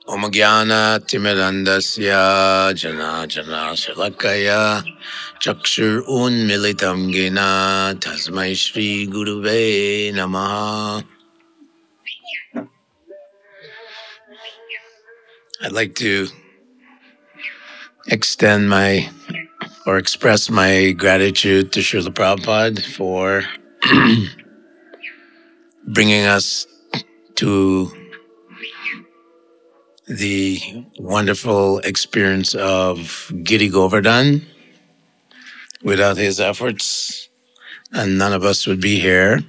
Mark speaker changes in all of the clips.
Speaker 1: Omagyanā timirandasya jana jana shalakaya chakshur unmilitam gena tasmai shri guruve namaha. I'd like to extend my or express my gratitude to Srila Prabhupada for bringing us to the wonderful experience of Girigovardhan. Without his efforts, and none of us would be here.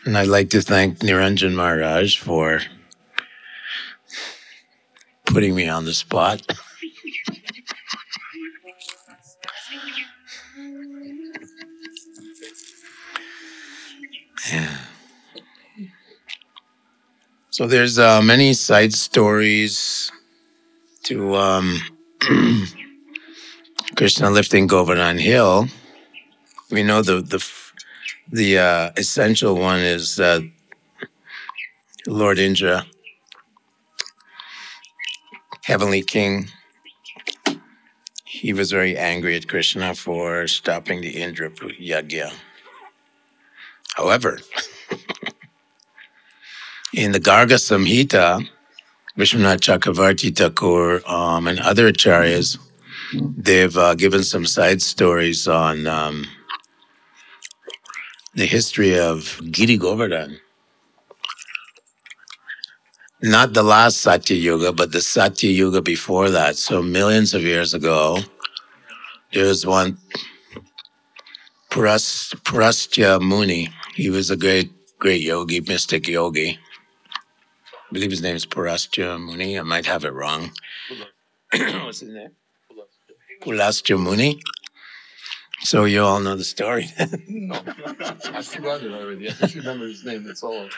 Speaker 1: And I'd like to thank Niranjan Maharaj for putting me on the spot. Yeah. So there's many side stories to Krishna lifting Govardhan Hill. We know the essential one is that Lord Indra, Heavenly King, he was very angry at Krishna for stopping the Indra Yagya. However, in the Garga Samhita, Vishwanath Chakravarti Thakur and other acharyas, they've given some side stories on the history of Girigovardhan. Not the last Satya Yuga, but the Satya Yuga before that. So millions of years ago, there was one Purastya Muni. He was a great yogi, mystic yogi. I believe his name is Purastya Muni. I might have it wrong. What's his name? Purastya Muni. So you all know the story.
Speaker 2: No, I forgot it already. I just remember his name. That's all.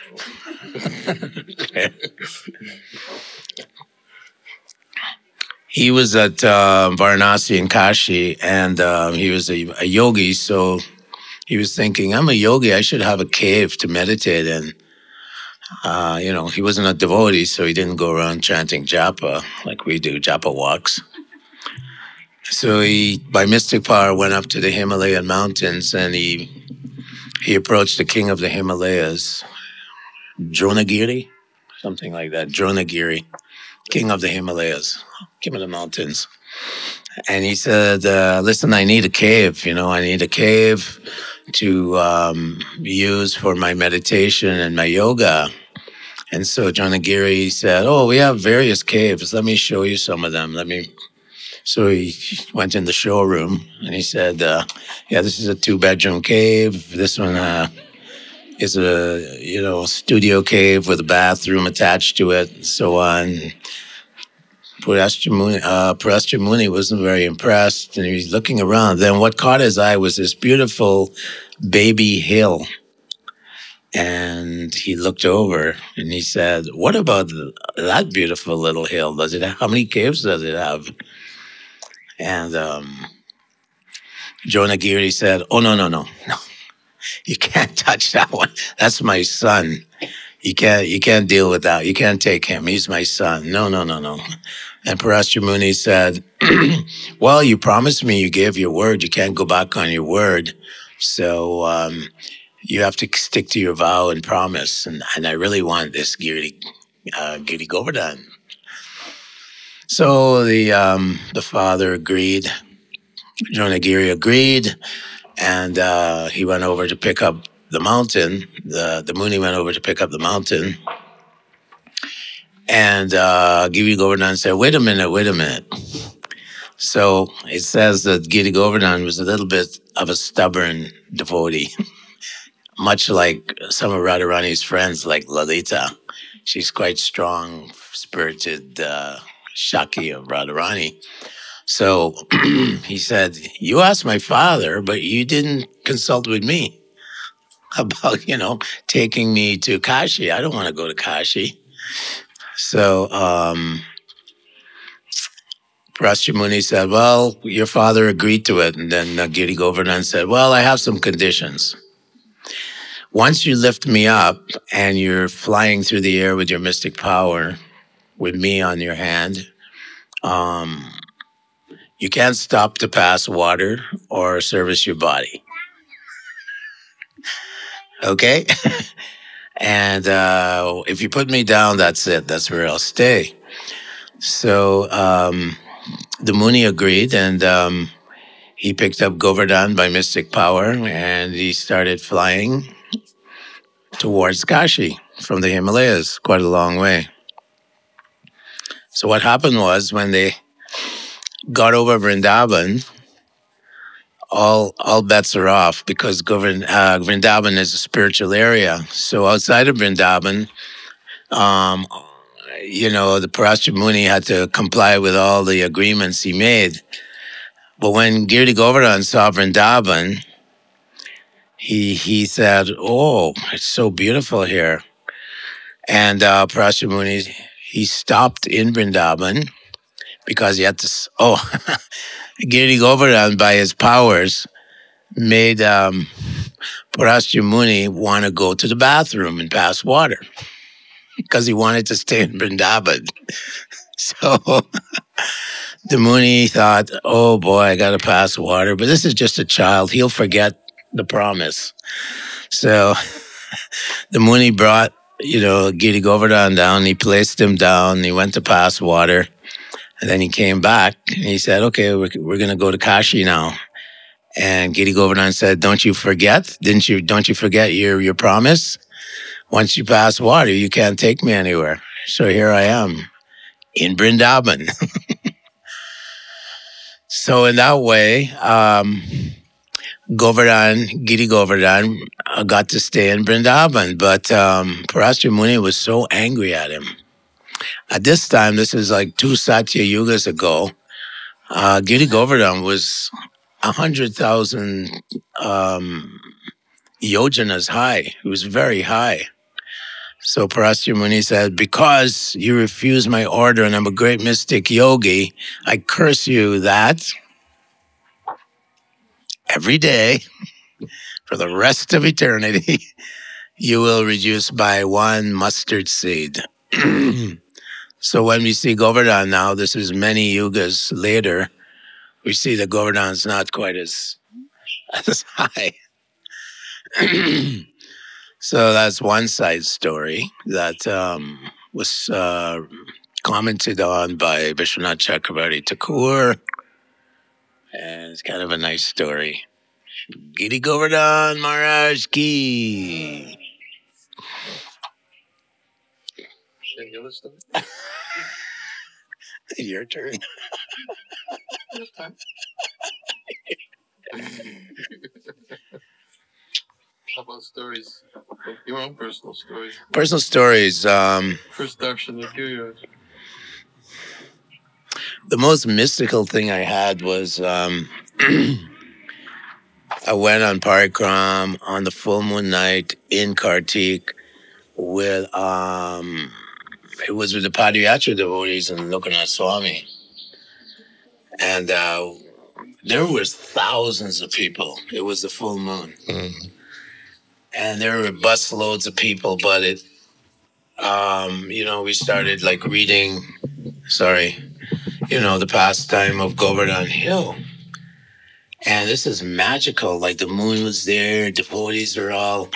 Speaker 1: He was at Varanasi in Kashi, and he was a yogi. So he was thinking, I'm a yogi. I should have a cave to meditate in. He wasn't a devotee, so he didn't go around chanting japa like we do, japa walks. So he, by mystic power, went up to the Himalayan mountains, and he approached the king of the Himalayas, Dronagiri, something like that, Dronagiri, king of the Himalayas, king of the mountains. And he said, listen, I need a cave, I need a cave to use for my meditation and my yoga. And so Dronagiri said, we have various caves. Let me show you some of them. So he went in the showroom and he said, this is a 2-bedroom cave. This one is a, studio cave with a bathroom attached to it and so on. Purastya Muni wasn't very impressed and he was looking around. Then what caught his eye was this beautiful baby hill. And he looked over and he said, what about that beautiful little hill? How many caves does it have? And Dronagiri said, no. You can't touch that one. That's my son. You can't deal with that. You can't take him. He's my son. No. And Purastya Muni said, well, you promised me, you gave your word. You can't go back on your word. So you have to stick to your vow and promise. And I really want this Girigovardhan. So the father agreed. Dronagiri agreed. And he went over to pick up the mountain. The Muni went over to pick up the mountain. And Girigovardhan said, wait a minute. So it says that Girigovardhan was a little bit of a stubborn devotee, much like some of Radharani's friends, like Lalita. She's quite strong, spirited Shaki of Radharani. So he said, you asked my father, but you didn't consult with me about, taking me to Kashi. I don't want to go to Kashi. So Purastya Muni said, well, your father agreed to it. And then Girigovardhan said, well, I have some conditions. once you lift me up and you're flying through the air with your mystic power, with me on your hand, you can't stop to pass water or service your body. Okay? And if you put me down, that's it. That's where I'll stay. So the Muni agreed, and he picked up Govardhan by mystic power, and he started flying towards Kashi from the Himalayas, quite a long way. So what happened was, when they got over Vrindavan, all bets are off, because Vrindavan is a spiritual area. So outside of Vrindavan, the Parashara Muni had to comply with all the agreements he made. But when Girigovardhan saw Vrindavan, he said, "Oh, it's so beautiful here." And Parashara Muni, he stopped in Vrindavan because he had to. Girigovardhan, by his powers, made Parashara Muni want to go to the bathroom and pass water because he wanted to stay in Vrindavan. So the Muni thought, "Oh boy, I got to pass water, but this is just a child. He'll forget the promise." So the Muni brought, Girigovardhan down. He placed him down. He went to pass water, and then he came back and he said, "Okay, we're going to go to Kashi now." And Girigovardhan said, "Don't you forget? Don't you forget your promise? Once you pass water, you can't take me anywhere." So here I am in Vrindavan. So in that way, Girigovardhan got to stay in Vrindavan, but Parashara Muni was so angry at him. At this time, this is like 2 Satya Yugas ago, Girigovardhan was 100,000 yojanas high. It was very high. So Parashara Muni said, "Because you refuse my order and I'm a great mystic yogi, I curse you that every day for the rest of eternity, you will reduce by 1 mustard seed." So when we see Govardhan now, this is many yugas later, we see that Govardhan is not quite as high. So that's one side story that was commented on by Vishwanath Chakravarti Thakur. And it's kind of a nice story. Girigovardhan Maharaj ki. Your turn.
Speaker 2: How about stories? Your own personal stories.
Speaker 1: Personal stories.
Speaker 2: First darshan that you.
Speaker 1: The most mystical thing I had was I went on parikram on the full moon night in Kartik with it was with the Padayatra devotees and Lokanath Swami, and there was thousands of people. It was the full moon. And there were bus loads of people, but it, we started like reading, the pastime of Govardhan Hill. And this is magical. Like the moon was there, devotees were all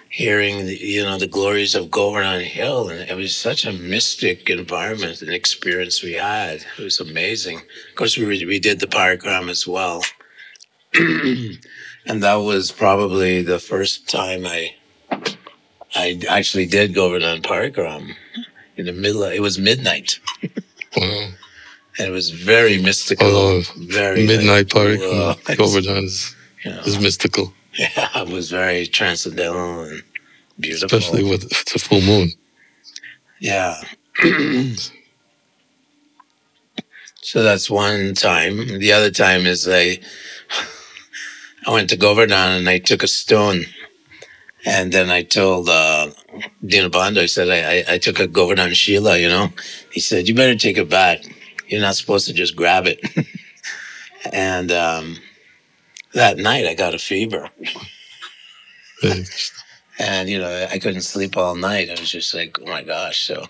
Speaker 1: hearing, the glories of Govardhan Hill. And it was such a mystic environment and experience we had. It was amazing. Of course, we did the parikram as well. And that was probably the first time I actually did Govardhan parikram. In the middle, it was midnight.
Speaker 2: Wow.
Speaker 1: And it was very mystical. Very
Speaker 2: midnight parikram. Govardhan is mystical.
Speaker 1: Yeah, it was very transcendental and beautiful.
Speaker 2: Especially with the full moon.
Speaker 1: Yeah. So that's one time. The other time is I went to Govardhan and I took a stone. And then I told Dinabandhu, I said, I took a Govardhan Shila, He said, "You better take it back. You're not supposed to just grab it." And that night I got a fever. And, I couldn't sleep all night. I was just like, oh my gosh. So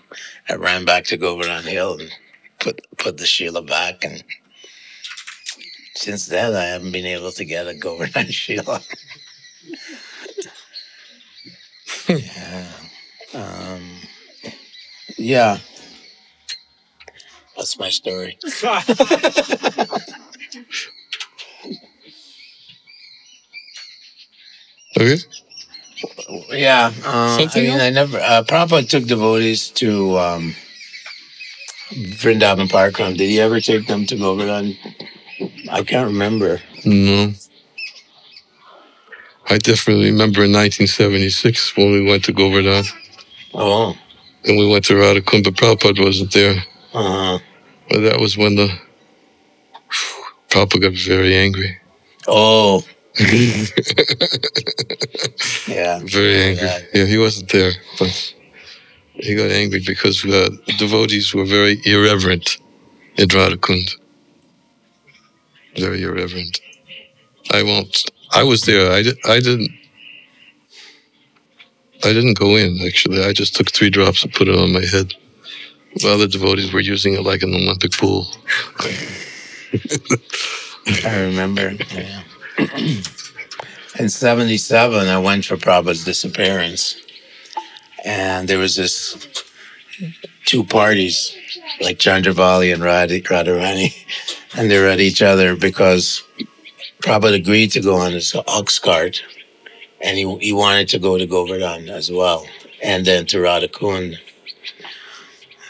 Speaker 1: I ran back to Govardhan Hill and put the Sheila back. And since then, I haven't been able to get a Govardhan Sheila. Yeah. Yeah. That's my story.
Speaker 3: Okay.
Speaker 1: Yeah. I never. Prabhupada took devotees to Vrindavan Parkram. Did he ever take them to Govardhan? I can't remember.
Speaker 3: No. I definitely remember in 1976 when we went to Govardhan.
Speaker 1: Oh.
Speaker 3: And we went to Radhakund, but Prabhupada wasn't there.
Speaker 1: Uh-huh.
Speaker 3: But that was when Prabhupada got very angry.
Speaker 1: Oh. Yeah.
Speaker 3: Very angry. Yeah, he wasn't there, but he got angry because devotees were very irreverent in Radhakund. Very irreverent. I was there. I didn't go in, actually. I just took 3 drops and put it on my head. The other devotees were using it like an Olympic pool.
Speaker 1: I remember. Yeah. In 77, I went for Prabhupada's disappearance. And there was this 2 parties, like Chandravali and Radharani. And they were at each other because Prabhupada agreed to go on his ox cart. And he wanted to go to Govardhan as well. And then to Radhakund.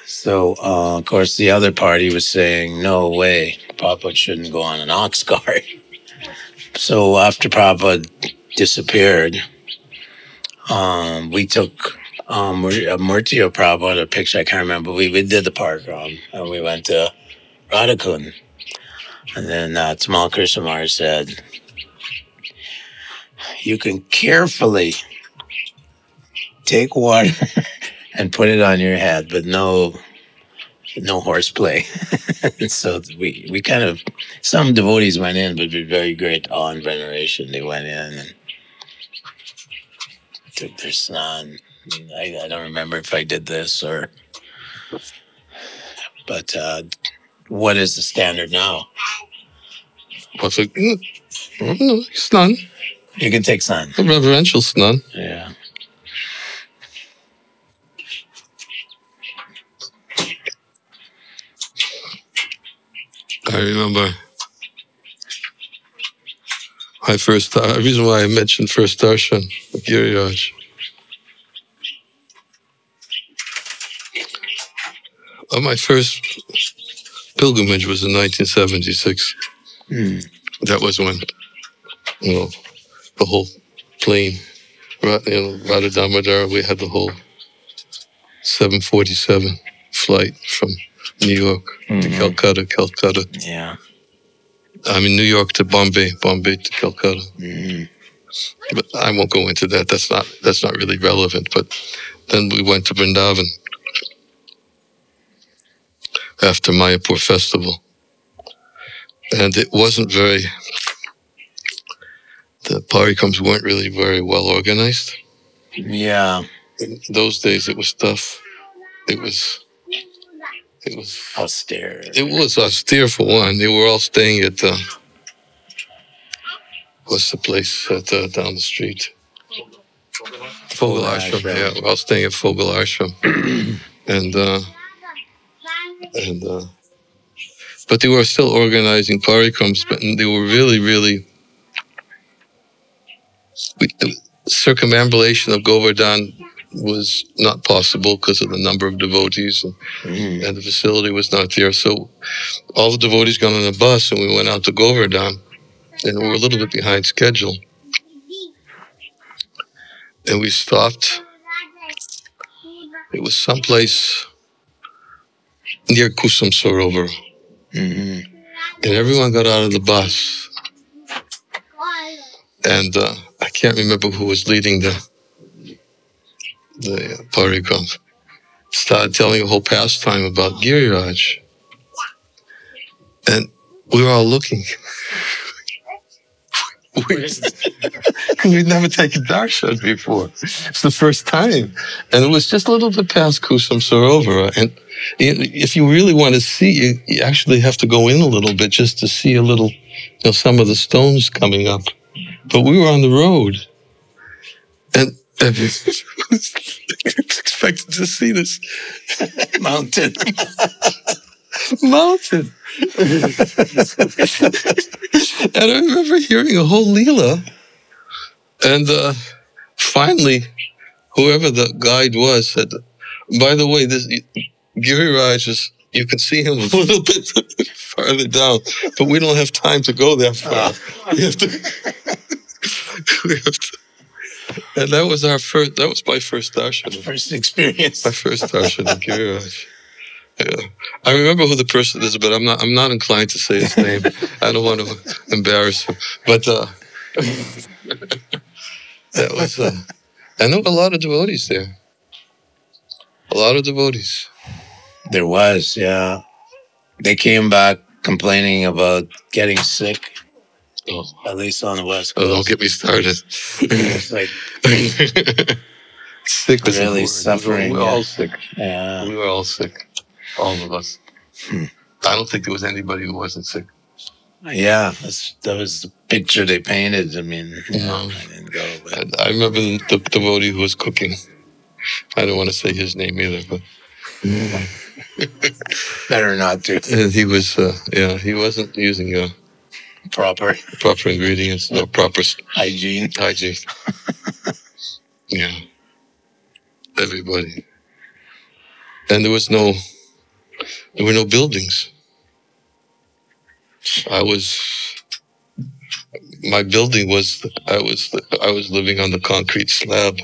Speaker 1: So, of course, the other party was saying, no way, Prabhupada shouldn't go on an ox cart. So after Prabhupada disappeared, we took Murti of Prabhupada, a picture, I can't remember. We did the park run, and we went to Radhakund. And then Tamal Krishnamar said, you can carefully take water and put it on your head, but no horseplay. So we kind of, some devotees went in, but with very great awe and veneration. They went in and took their snan. I don't remember if I did this but what is the standard now?
Speaker 3: What's it? No, snan.
Speaker 1: You can take snan.
Speaker 3: A reverential snan.
Speaker 1: Yeah.
Speaker 3: I remember my first, the reason why I mentioned first darshan of Giriraj. My first pilgrimage was in 1976. That was when, the whole plane, Radha Damodar, we had the whole 747 flight from New York to Calcutta.
Speaker 1: Yeah.
Speaker 3: I mean, New York to Bombay to Calcutta. But I won't go into that. That's not really relevant. But then we went to Vrindavan after Mayapur festival. And it wasn't the parikrams weren't really very well organized.
Speaker 1: Yeah.
Speaker 3: In those days, it was tough. It was
Speaker 1: austere.
Speaker 3: It was austere for one. They were all staying at what's the place down the street? Fogel Ashram. Yeah, we're all staying at Fogel Ashram, but they were still organizing parikrams. But they were really. The circumambulation of Govardhan was not possible because of the number of devotees and the facility was not there. So all the devotees got on a bus and we went out to Govardhan and we were a little bit behind schedule. And we stopped. It was someplace near Kusum Sarovar. And everyone got out of the bus. And I can't remember who was leading the parikram. Started telling a whole pastime about Giriraj. And we were all looking. We'd never taken darshan before. It's the first time. And it was just a little bit past Kusam Sarovara. And if you really want to see, you actually have to go in a little bit just to see a little, some of the stones coming up. But we were on the road. And I was expected to see this
Speaker 1: Mountain.
Speaker 3: mountain. And I remember hearing a whole Leela. And finally, whoever the guide was said, by the way, this Giriraj is, you can see him a little bit farther down, but we don't have time to go that far. We have to, and that was my first darshan.
Speaker 1: First experience.
Speaker 3: My first darshan of Giriraj. Yeah. I remember who the person is, but I'm not inclined to say his name. I don't want to embarrass him. But that was, I know a lot of devotees there. A lot of devotees.
Speaker 1: There was, yeah. They came back complaining about getting sick.
Speaker 3: Oh.
Speaker 1: At least on the West Coast.
Speaker 3: Oh, don't get me started.
Speaker 1: It's like
Speaker 3: sick is
Speaker 1: really suffering.
Speaker 3: We were all sick.
Speaker 1: Yeah.
Speaker 3: We were all sick. All of us. I don't think there was anybody who wasn't sick.
Speaker 1: Yeah, that was the picture they painted. I mean, I didn't go. But.
Speaker 3: I remember the devotee who was cooking. I don't want to say his name either, but
Speaker 1: Better not to.
Speaker 3: and he was, he wasn't using
Speaker 1: Proper
Speaker 3: ingredients, no proper
Speaker 1: hygiene.
Speaker 3: Yeah, everybody, and there were no buildings. My building was, I was living on the concrete slab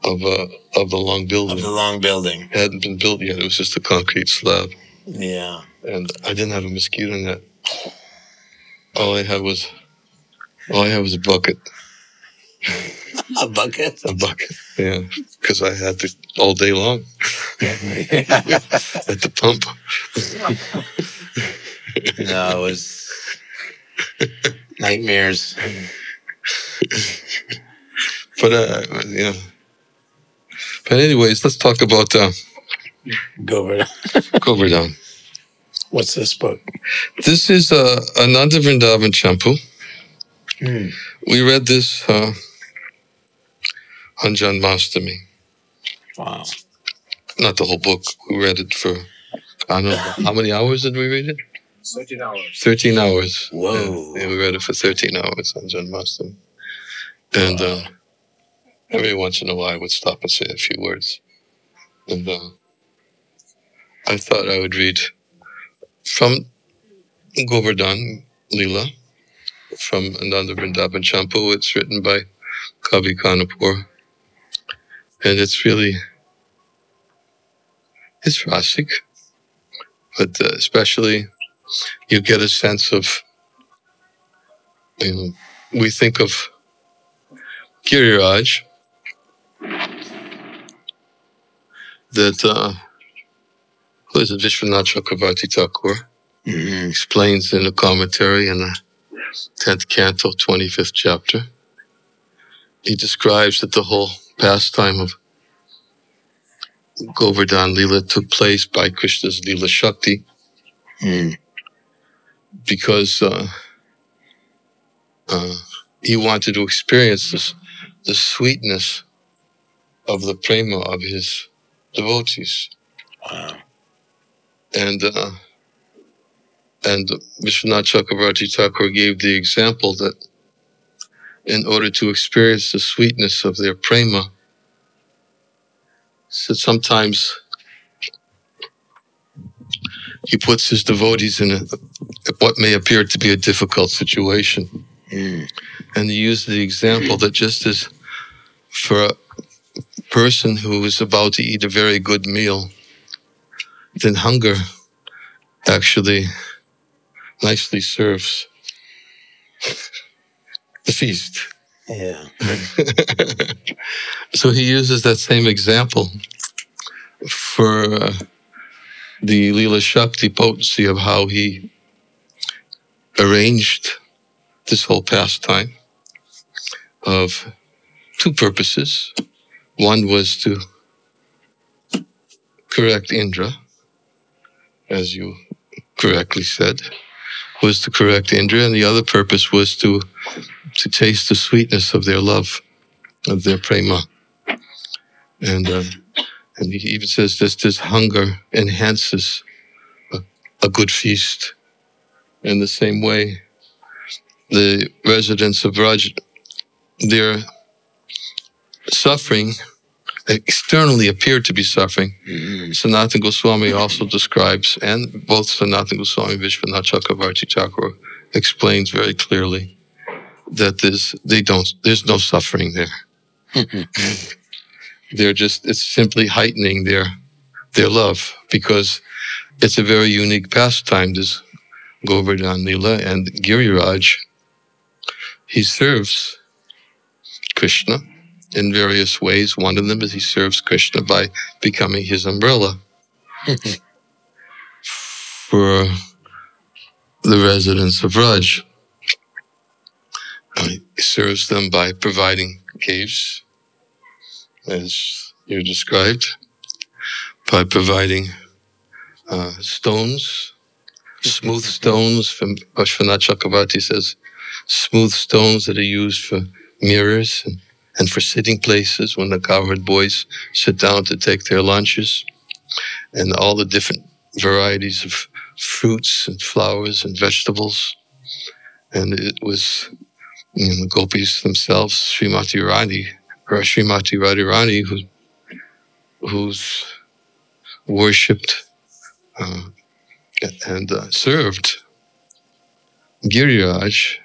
Speaker 3: of the long building.
Speaker 1: Of the long building.
Speaker 3: It hadn't been built yet. It was just a concrete slab.
Speaker 1: Yeah.
Speaker 3: And I didn't have a mosquito net. All I had was a bucket.
Speaker 1: A bucket?
Speaker 3: A bucket, yeah. Because I had to all day long at the pump.
Speaker 1: No, it was nightmares.
Speaker 3: But yeah. But anyways, let's talk about Govardhan.
Speaker 1: What's this book?
Speaker 3: This is Ananda Vrindavan Champu. We read this on Janmashtami.
Speaker 1: Wow.
Speaker 3: Not the whole book. We read it for, I don't know, how many hours did we read it?
Speaker 2: 13 hours.
Speaker 3: 13 hours.
Speaker 1: Whoa.
Speaker 3: Yeah, we read it for 13 hours on Janmashtami. And every once in a while I would stop and say a few words. And I thought I would read from Govardhan Leela, from Ananda Vrindavan Champu. It's written by Kavi Kanapur. And it's rasic, but especially you get a sense of, we think of Giriraj, that, who is it, Vishwanath Chakravarti Thakur, explains in a commentary in the 10th canto, 25th chapter. He describes that the whole pastime of Govardhan Leela took place by Krishna's Leela Shakti, because he wanted to experience the sweetness of the prema of his devotees.
Speaker 1: Wow.
Speaker 3: And Vishwanath Chakravarti Thakur gave the example that in order to experience the sweetness of their prema, so sometimes he puts his devotees in what may appear to be a difficult situation. And he used the example that just as for a person who is about to eat a very good meal, then hunger actually nicely serves the feast.
Speaker 1: Yeah.
Speaker 3: So he uses that same example for the Leela Shakti potency of how he arranged this whole pastime of two purposes. One was to correct Indra, as you correctly said, was to correct Indra, and the other purpose was to taste the sweetness of their love, of their prema. And he even says this hunger enhances a good feast. In the same way, the residents of Raj, their suffering externally appeared to be suffering. Sanatana Goswami also describes, and both Sanatana Goswami and Vishwanath Chakravarti Thakur explains very clearly that there's no suffering there. It's simply heightening their love, because it's a very unique pastime, this Govardhan Lila. And Giriraj, he serves Krishna in various ways. One of them is he serves Krishna by becoming his umbrella for the residents of Raj. He serves them by providing caves, as you described, by providing stones, smooth stones. Vishwanath Chakravarti says smooth stones that are used for mirrors and for sitting places when the cowherd boys sit down to take their lunches, and all the different varieties of fruits and flowers and vegetables. And it was the gopis themselves, Srimati Radharani, who's worshipped and served Giriraj,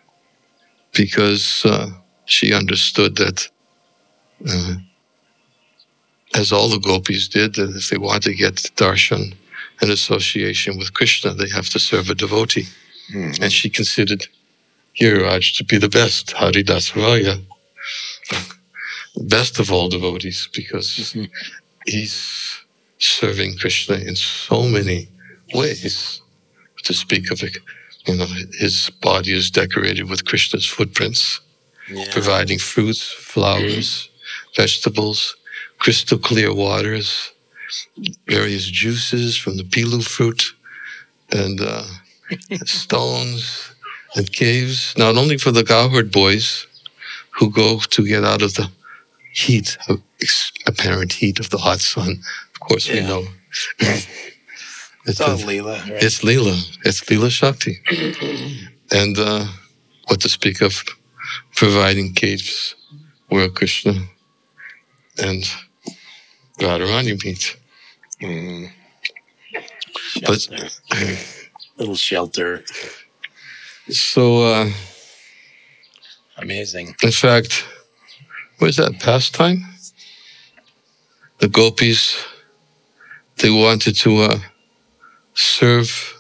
Speaker 3: because she understood that, as all the gopis did, that if they want to get darshan and association with Krishna, they have to serve a devotee. And she considered Giriraj to be the best, Haridas Raya, best of all devotees, because he's serving Krishna in so many ways. To speak of it, his body is decorated with Krishna's footprints, providing fruits, flowers, vegetables, crystal clear waters, various juices from the pilu fruit, and stones and caves, not only for the cowherd boys who go to get out of the heat, apparent heat of the hot sun. Of course, we know.
Speaker 1: It's all Leela, right?
Speaker 3: It's Leela. It's Leela Shakti. And what to speak of providing caves where Krishna and Radharani meet.
Speaker 1: Shelter. Little shelter.
Speaker 3: So,
Speaker 1: amazing.
Speaker 3: In fact, what is that pastime? The gopis, they wanted to serve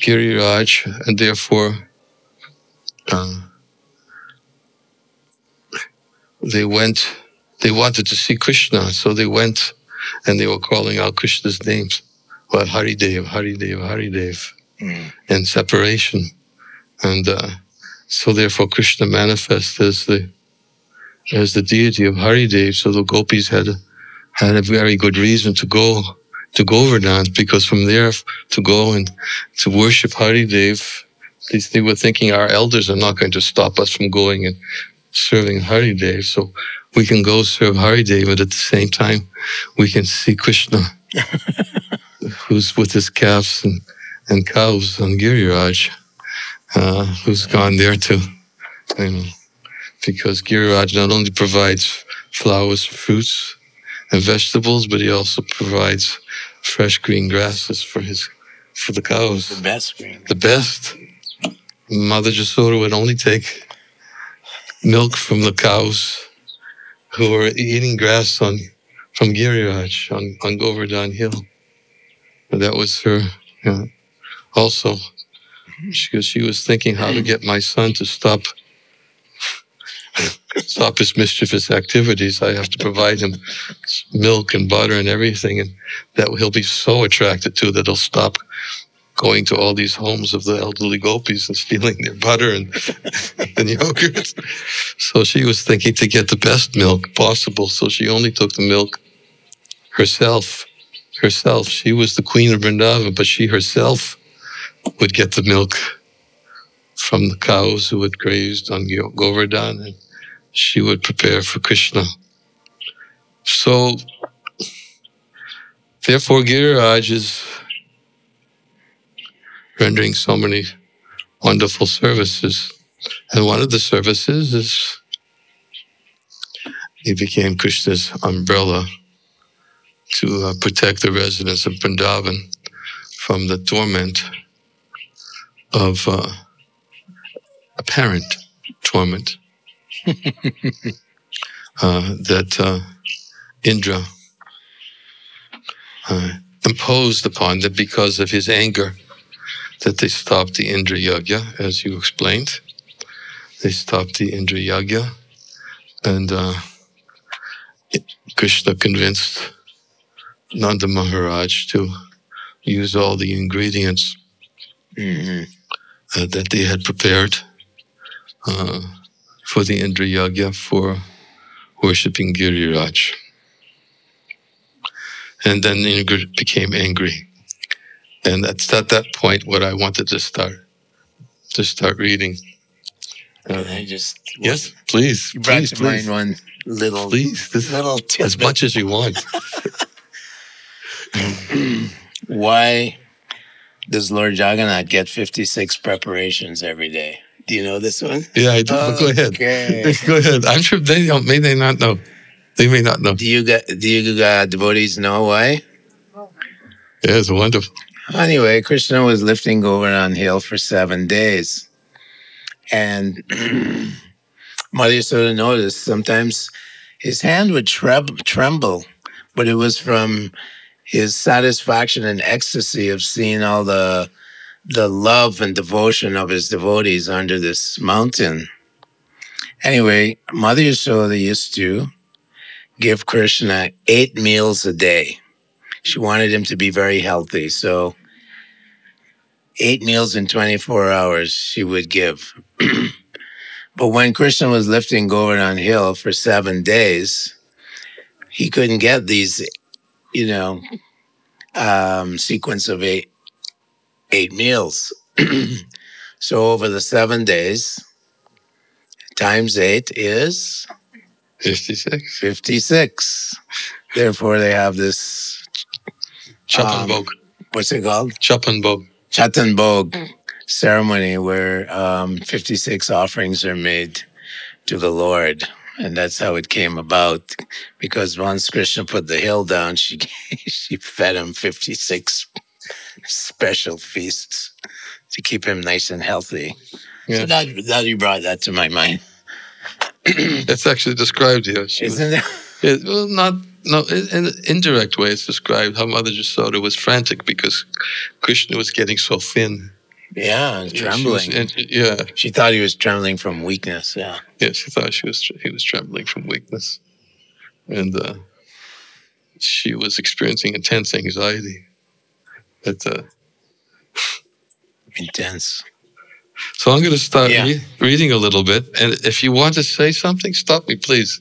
Speaker 3: Giriraj, and therefore they wanted to see Krishna, so they went and they were calling out Krishna's names, well, Haridev, Haridev, Haridev, in separation. And so therefore Krishna manifests as the deity of Haridev, so the gopis had a very good reason to go to Govardhan, because from there to go and to worship Haridev, they were thinking our elders are not going to stop us from going and serving Haridev, so we can go serve Haridev, and at the same time we can see Krishna, who's with his calves and cows on Giriraj, who's gone there too, because Giriraj not only provides flowers, fruits, and vegetables, but he also provides fresh green grasses for the cows.
Speaker 1: The best green.
Speaker 3: The best. Mother Jasoda would only take milk from the cows who were eating grass from Giriraj on Govardhan Hill. And that was her. Also, she was thinking how to get my son to stop his mischievous activities. I have to provide him milk and butter and everything, and that he'll be so attracted to that he'll stop going to all these homes of the elderly gopis and stealing their butter and, and yogurt. So she was thinking to get the best milk possible. So she only took the milk herself. She was the queen of Vrindavan, but she herself would get the milk from the cows who had grazed on Govardhan, and she would prepare for Krishna. So, therefore, Giriraj is rendering so many wonderful services. And one of the services is he became Krishna's umbrella to protect the residents of Vrindavan from the torment of apparent torment that Indra imposed upon them because of his anger, that they stopped the Indra Yagya, as you explained. They stopped the Indra Yagya, and Krishna convinced Nanda Maharaj to use all the ingredients that they had prepared for the Indra Yagya for worshipping Giriraj. And then Indra became angry. And that's at that point what I wanted to start reading.
Speaker 1: Can I just...
Speaker 3: Yes, please.
Speaker 1: You brought
Speaker 3: please,
Speaker 1: to
Speaker 3: please.
Speaker 1: mind one little...
Speaker 3: Please,
Speaker 1: little tidbit.
Speaker 3: as much as you want.
Speaker 1: Why does Lord Jagannath get 56 preparations every day? Do you know this one?
Speaker 3: Yeah, I do. But go ahead.
Speaker 1: Okay.
Speaker 3: Go ahead. I'm sure they don't. May they not know. They may not know.
Speaker 1: Do you devotees know why?
Speaker 3: Yeah, it's wonderful.
Speaker 1: Anyway, Krishna was lifting Govardhan hill for 7 days. And Mother Yasoda noticed sometimes his hand would tremble, but it was from his satisfaction and ecstasy of seeing all the love and devotion of his devotees under this mountain. Anyway, Mother Yasoda used to give Krishna 8 meals a day. She wanted him to be very healthy, so 8 meals in 24 hours she would give. But when Krishna was lifting Govardhan hill for 7 days, he couldn't get these, sequence of eight meals. So over the 7 days, times 8 is
Speaker 3: 56.
Speaker 1: 56. Therefore, they have this
Speaker 3: Chapan Bhog.
Speaker 1: What's it called?
Speaker 3: Chapan Bhog.
Speaker 1: Chatan Bhog ceremony, where 56 offerings are made to the Lord. And that's how it came about. Because once Krishna put the hill down, she fed him 56 special feasts to keep him nice and healthy. Yeah. So that you brought that to my mind.
Speaker 3: It's actually described here.
Speaker 1: Isn't it?
Speaker 3: In an indirect way, it's described how Mother Yasoda was frantic because Krishna was getting so thin.
Speaker 1: Yeah, and trembling. She thought he was trembling from weakness. Yeah.
Speaker 3: Yeah, she thought he was trembling from weakness, and she was experiencing intense anxiety.
Speaker 1: Intense.
Speaker 3: So I'm going to start reading a little bit, and if you want to say something, stop me, please.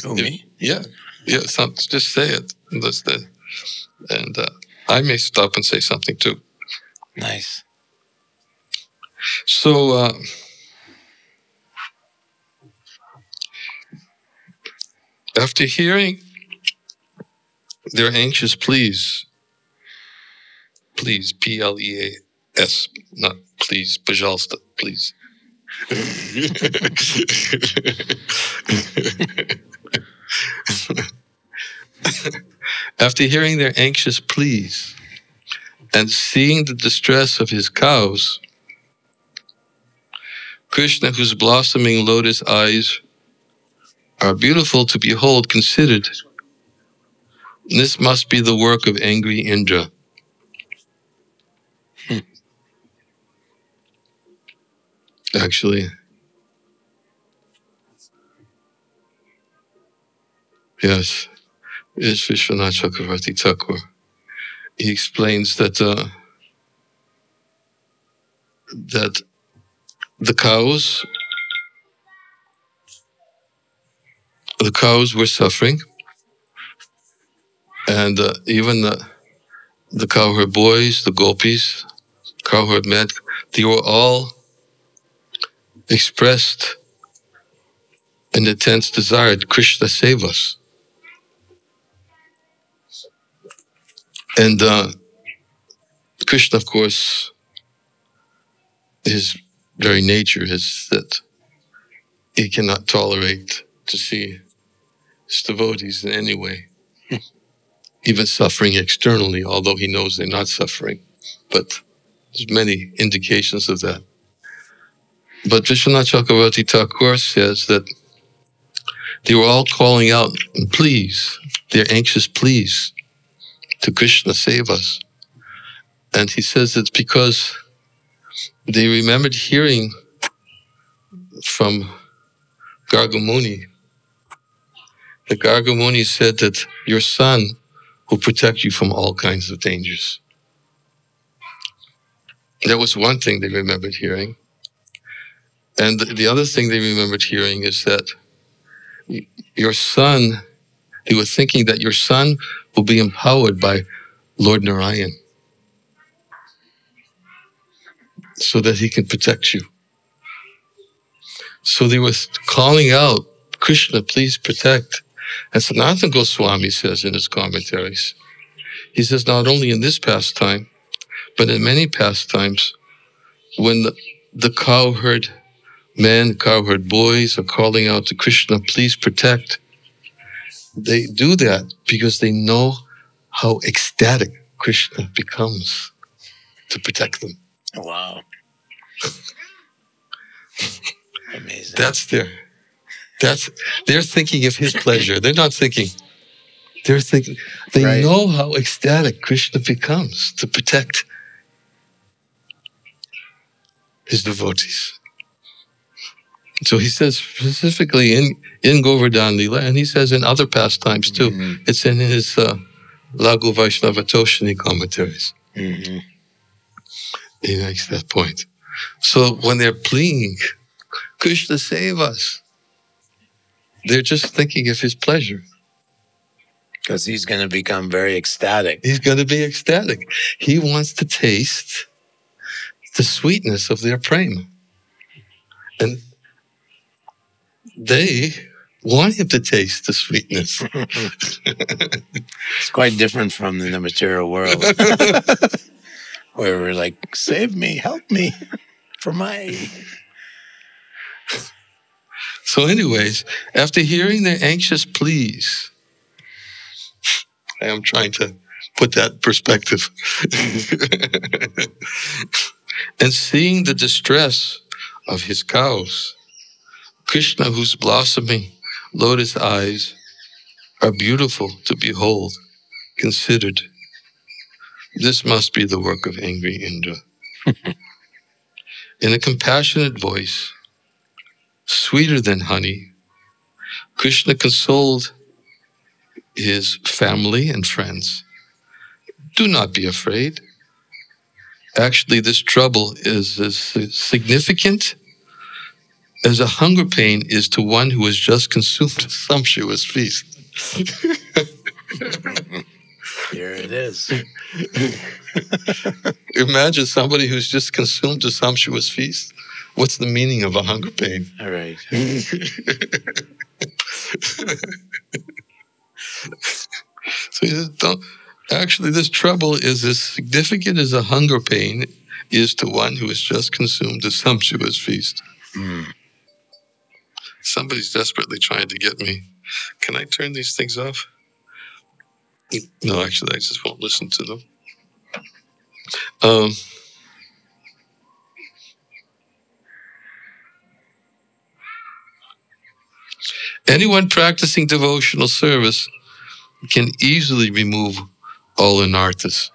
Speaker 1: Me?
Speaker 3: Yeah. Just say it, and I may stop and say something too.
Speaker 1: Nice.
Speaker 3: So, after hearing their anxious pleas, P-L-E-A-S, not please, пожалуйста, please. After hearing their anxious pleas and seeing the distress of his cows, Krishna, whose blossoming lotus eyes are beautiful to behold, considered, this must be the work of angry Indra. Actually, yes, it's Vishwanath Chakravarti Thakur. He explains that that the cows were suffering, and even the cowherd boys, the gopis, cowherd men, they were all expressed an intense desire, Krishna save us. And Krishna, of course, his very nature is that he cannot tolerate to see his devotees in any way, even suffering externally, although he knows they're not suffering. But there's many indications of that. But Vishwanath Chakravarti Thakur says that they were all calling out, please, their anxious pleas to Krishna, save us. And he says it's because they remembered hearing from Gargamuni. The Gargamuni said that your son will protect you from all kinds of dangers. That was one thing they remembered hearing. And the other thing they remembered hearing is that your son, they were thinking that your son will be empowered by Lord Narayan so that he can protect you. So they were calling out, Krishna, please protect. And Sanatana Goswami says in his commentaries, he says not only in this pastime, but in many pastimes, when the cowherd men, cowherd boys are calling out to Krishna, please protect, they do that because they know how ecstatic Krishna becomes to protect them.
Speaker 1: Wow. Amazing.
Speaker 3: They're thinking of his pleasure. They're not thinking, they
Speaker 1: Right.
Speaker 3: know how ecstatic Krishna becomes to protect his devotees. So he says specifically in Govardhana Lila, and he says in other pastimes too. Mm-hmm. It's in his Laghu Vaishnava Toshini commentaries. Mm-hmm. He makes that point. So when they're pleading, Krishna save us, they're just thinking of his pleasure.
Speaker 1: Because he's going to become very ecstatic.
Speaker 3: He's going to be ecstatic. He wants to taste the sweetness of their prema. And they want him to taste the sweetness.
Speaker 1: It's quite different from in the material world. Where we're like, save me, help me, for my...
Speaker 3: So anyways, after hearing their anxious pleas, I am trying to put that in perspective, and seeing the distress of his cows, Krishna, whose blossoming lotus eyes are beautiful to behold, considered, this must be the work of angry Indra. In a compassionate voice, sweeter than honey, Krishna consoled his family and friends. Do not be afraid. Actually, this trouble is as significant as a hunger pain is to one who has just consumed a sumptuous feast.
Speaker 1: Here it is.
Speaker 3: Imagine somebody who's just consumed a sumptuous feast. What's the meaning of a hunger pain?
Speaker 1: All right.
Speaker 3: So he says, actually, this trouble is as significant as a hunger pain is to one who has just consumed a sumptuous feast. Mm. Somebody's desperately trying to get me. Can I turn these things off? No, actually, I just won't listen to them. Anyone practicing devotional service can easily remove all anarthas.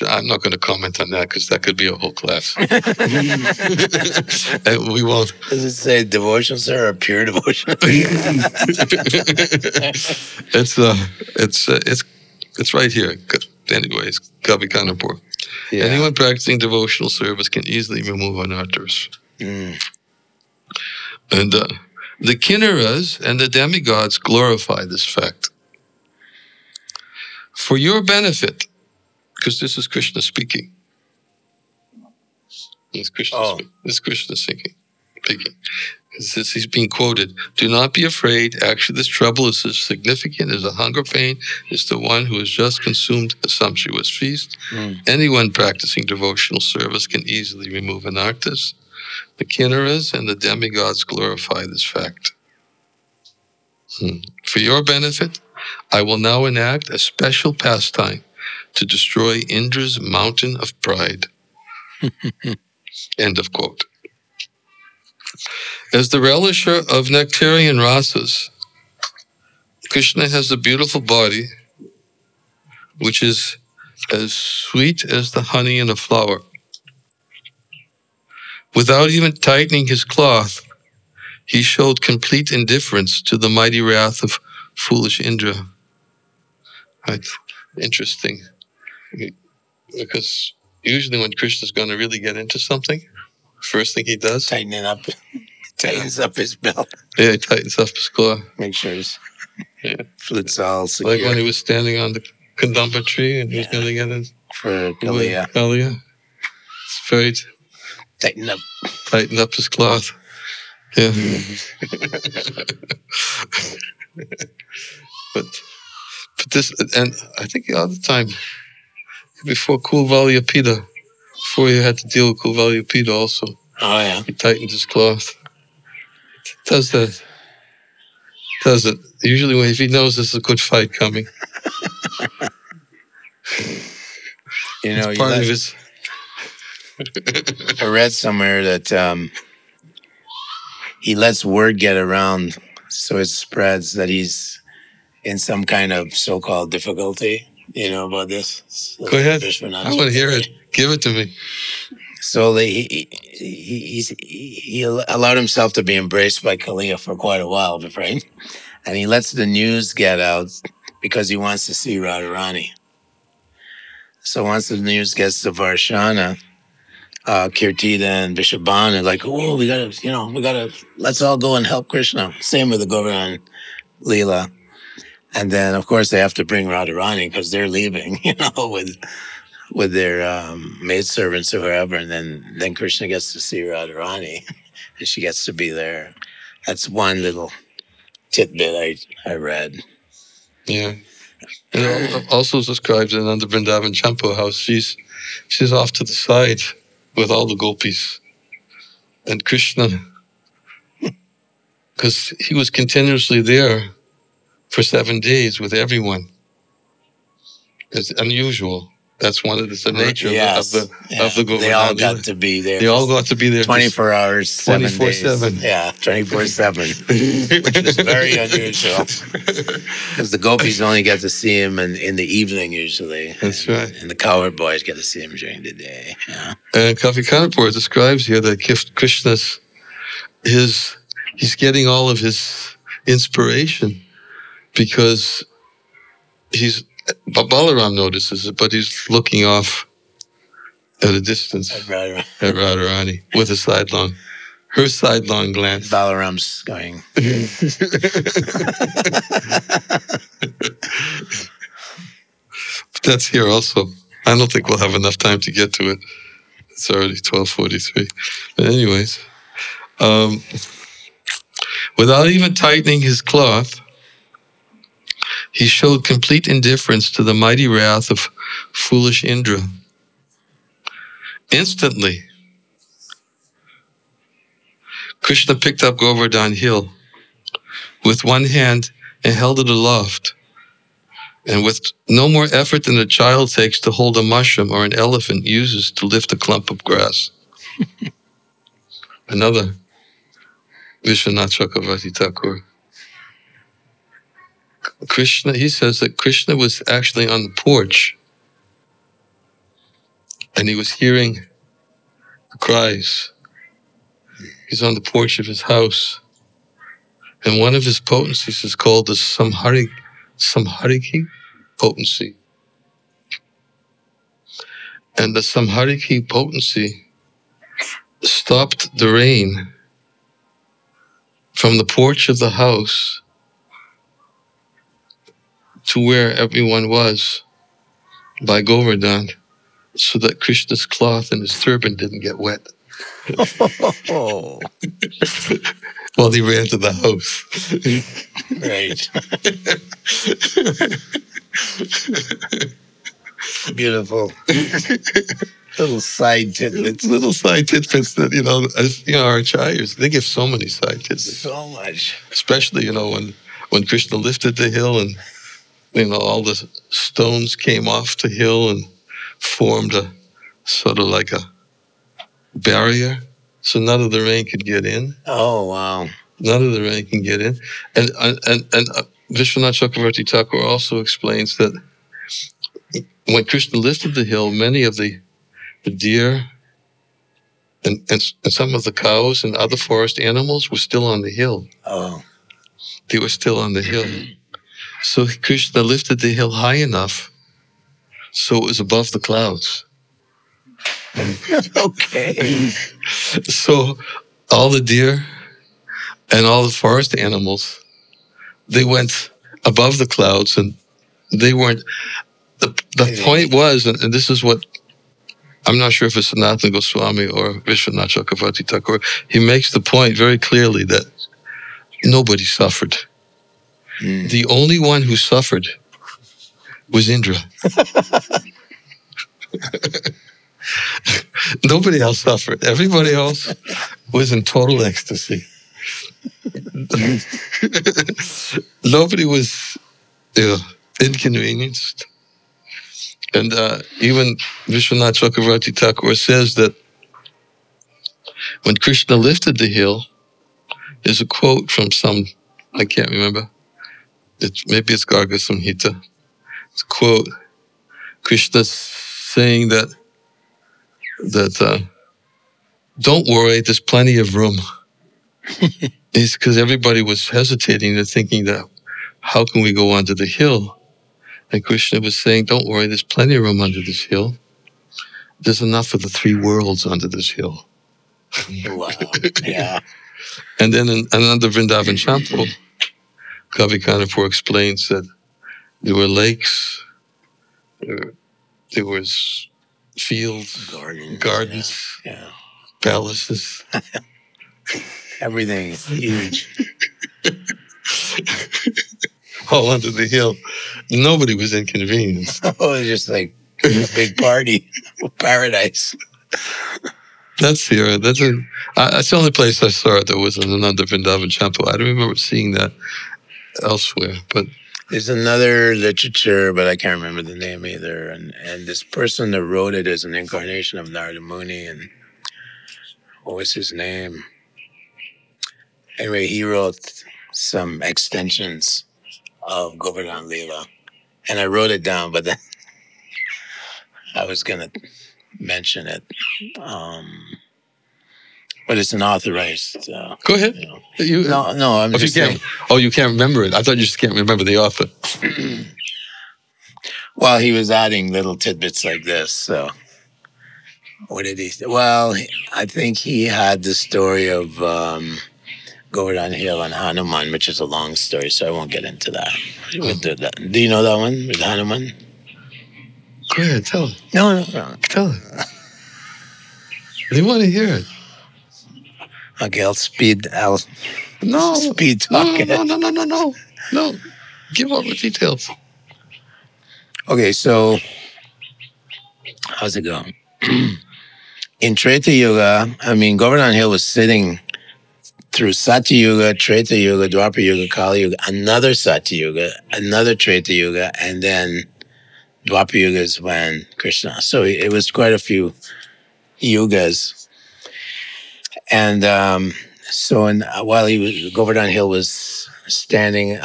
Speaker 3: I'm not going to comment on that because that could be a whole class. And we won't.
Speaker 1: Does it say devotional service or pure devotional?
Speaker 3: It's right here. anyways, Kavikanapur.
Speaker 1: Yeah.
Speaker 3: Anyone practicing devotional service can easily remove anarthas.
Speaker 1: Mm.
Speaker 3: And the kinnaras and the demigods glorify this fact. For your benefit, because this is Krishna speaking. This is Krishna speaking. Since he's being quoted, do not be afraid. Actually, this trouble is as significant as a hunger pain is to one who has just consumed a sumptuous feast. Anyone practicing devotional service can easily remove anarthas. The kinnaras and the demigods glorify this fact. For your benefit, I will now enact a special pastime to destroy Indra's mountain of pride. End of quote. As the relisher of nectarian rasas, Krishna has a beautiful body which is as sweet as the honey in a flower. Without even tightening his cloth, he showed complete indifference to the mighty wrath of foolish Indra. Right? Interesting. Because usually when Krishna's going to really get into something, first thing he does...
Speaker 1: Tightens up his belt.
Speaker 3: Yeah, he tightens up his cloth.
Speaker 1: Make sure his flute's all secure.
Speaker 3: Like when he was standing on the Kandamba tree and he was going to get in.
Speaker 1: For Kaliya.
Speaker 3: It's very... Tighten up his cloth. Yeah. but this, and I think the other time, before Kulvalyapita, before he had to deal with Kulvalyapita also.
Speaker 1: Oh, yeah.
Speaker 3: He tightened his cloth. Does that. Usually if he knows there's a good fight coming.
Speaker 1: It's
Speaker 3: part of his...
Speaker 1: I read somewhere that he lets word get around so it spreads that he's in some kind of so-called difficulty, about this. So
Speaker 3: go ahead. I want to hear it. Give it to me.
Speaker 1: So he allowed himself to be embraced by Kaliya for quite a while, right? And he lets the news get out because he wants to see Radharani. So once the news gets to Varshana, Kirtida and Vishabhan are like, oh, we gotta, let's all go and help Krishna. Same with the Govardhana Leela. And then, of course, they have to bring Radharani because they're leaving, with their maidservants or whoever, and then Krishna gets to see Radharani, and she gets to be there. That's one little tidbit I read.
Speaker 3: Yeah. And also describes in under Vrindavan Champu how she's off to the side with all the gopis. And Krishna, because he was continuously there for 7 days with everyone. It's unusual. That's one of the nature of the Govardhana.
Speaker 1: They all got to be there.
Speaker 3: They all got to be there
Speaker 1: 24 hours, 7 days.
Speaker 3: 24/7.
Speaker 1: Yeah, 24/7, which is very unusual. Because the gopis only get to see him in the evening usually.
Speaker 3: That's right.
Speaker 1: And the cowherd boys get to see him during the day. Yeah.
Speaker 3: And Kavikanapur describes here that Krishna's he's getting all of his inspiration because Balaram notices it, but he's looking off at a distance at Radharani with a her sidelong glance.
Speaker 1: Balaram's going.
Speaker 3: But that's here also. I don't think we'll have enough time to get to it. It's already 12:43. But anyways, without even tightening his cloth, he showed complete indifference to the mighty wrath of foolish Indra. Instantly, Krishna picked up Govardhan hill with one hand and held it aloft. And with no more effort than a child takes to hold a mushroom or an elephant uses to lift a clump of grass. Another Vishwanath Chakravarti Thakur. Krishna, he says that Krishna was actually on the porch and he was hearing the cries. He's on the porch of his house. And one of his potencies is called the Samhariki potency. and the Samhariki potency stopped the rain from the porch of the house to where everyone was by Govardhan, so that Krishna's cloth and his turban didn't get wet
Speaker 1: Oh,
Speaker 3: while he ran to the house.
Speaker 1: right. Beautiful. Little side tidbits.
Speaker 3: Little side tidbits that, as our acharyas, they give so many side tidbits.
Speaker 1: So much.
Speaker 3: Especially, when Krishna lifted the hill and, all the stones came off the hill and formed a sort of like a barrier, so none of the rain could get in.
Speaker 1: Oh, wow.
Speaker 3: None of the rain can get in. And Vishwanath Chakravarti Thakur also explains that when Krishna lifted the hill, many of the deer and some of the cows and other forest animals were still on the hill.
Speaker 1: Oh.
Speaker 3: They were still on the hill. So Krishna lifted the hill high enough so it was above the clouds.
Speaker 1: Okay.
Speaker 3: So all the deer and all the forest animals, they went above the clouds, and they weren't. The point was, and this is what, I'm not sure if it's Sanatana Goswami or Vishwanath Chakravarti Thakur, he makes the point very clearly that nobody suffered. The only one who suffered was Indra. Nobody else suffered. Everybody else was in total ecstasy. Nobody was inconvenienced. And even Vishwanath Chakravarti Thakur says that when Krishna lifted the hill, there's a quote from I can't remember. Maybe it's Garga Samhita. It's a quote. Krishna saying that don't worry, there's plenty of room. It's because everybody was hesitating and thinking that, how can we go onto the hill? And Krishna was saying, don't worry, there's plenty of room under this hill. There's enough for the 3 worlds under this hill.
Speaker 1: Wow. Yeah.
Speaker 3: And then in another Vrindavan Champo, Kavi Kanapur explains that there were lakes, there was fields, gardens,
Speaker 1: yeah.
Speaker 3: palaces.
Speaker 1: Everything is huge.
Speaker 3: All under the hill. Nobody was inconvenienced.
Speaker 1: Oh, it's just like a big party. Paradise.
Speaker 3: That's here. That's the only place I saw it that was in another Vrindavan Champo. I don't remember seeing that elsewhere. But
Speaker 1: there's another literature, but I can't remember the name either. And this person that wrote it is an incarnation of Narada Muni. And what was his name? Anyway, he wrote some extensions of Govardhan Leela. And I wrote it down, but then I was going to mention it. But it's an authorized.
Speaker 3: Go ahead.
Speaker 1: No, I'm just saying.
Speaker 3: You can't remember it. I thought you just can't remember the author.
Speaker 1: Well, he was adding little tidbits like this. So, what did he say? Well, I think he had the story of Govardhan Hill and Hanuman, which is a long story, so I won't get into that. Do you know that one with Hanuman?
Speaker 3: Go ahead, tell it.
Speaker 1: No.
Speaker 3: Tell it. They want to hear it.
Speaker 1: Okay, I'll speed talk it.
Speaker 3: No. Give all the details.
Speaker 1: Okay, so how's it going? In Treta Yuga, Govardhan Hill was sitting through Satya Yuga, Treta Yuga, Dwapara Yuga, Kali Yuga, another Satya Yuga, another Treta Yuga, and then Dwapara Yuga is when Krishna. So it was quite a few yugas. And while Govardhan Hill was standing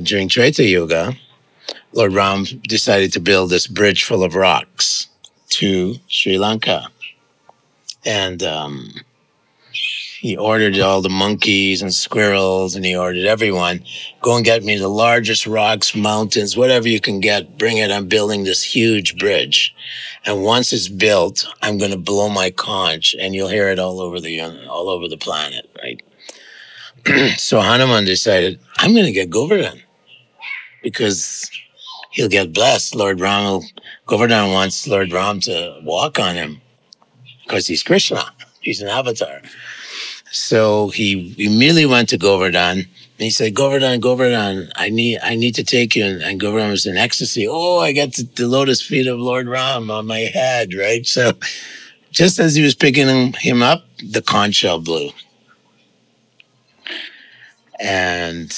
Speaker 1: during Treta Yuga, Lord Ram decided to build this bridge full of rocks to Sri Lanka. And he ordered all the monkeys and squirrels, and he ordered everyone, go and get me the largest rocks, mountains, whatever you can get, bring it. I'm building this huge bridge. And once it's built, I'm going to blow my conch, and you'll hear it all over the planet, right? So Hanuman decided, I'm going to get Govardhan because he'll get blessed. Govardhan wants Lord Ram to walk on him because he's Krishna. He's an avatar. So he immediately went to Govardhan and he said, Govardhan, I need to take you. And Govardhan was in ecstasy. Oh, I got the lotus feet of Lord Ram on my head, right? So just as he was picking him up, the conch shell blew. And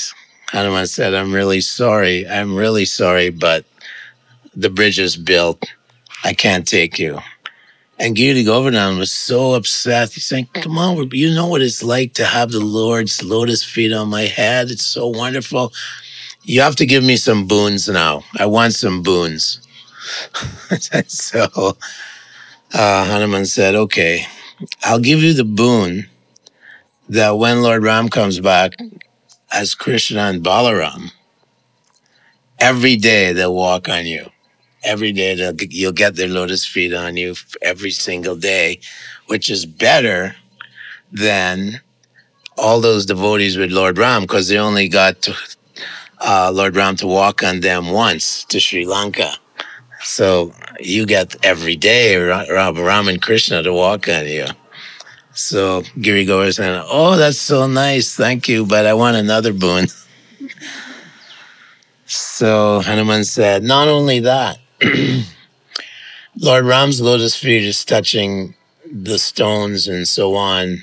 Speaker 1: Hanuman said, I'm really sorry, but the bridge is built. I can't take you. And Girigovardhan was so upset. He's saying, come on, you know what it's like to have the Lord's lotus feet on my head. It's so wonderful. You have to give me some boons now. I want some boons. So Hanuman said, okay, I'll give you the boon that when Lord Ram comes back as Krishna and Balaram, every day they'll walk on you. Every day you'll get their lotus feet on you every single day, which is better than all those devotees with Lord Ram because they only got Lord Ram to walk on them once to Sri Lanka. So you get every day Ram and Krishna to walk on you. So Giri Govardhan said, oh, that's so nice. Thank you. But I want another boon. So Hanuman said, not only that, Lord Ram's lotus feet is touching the stones and so on,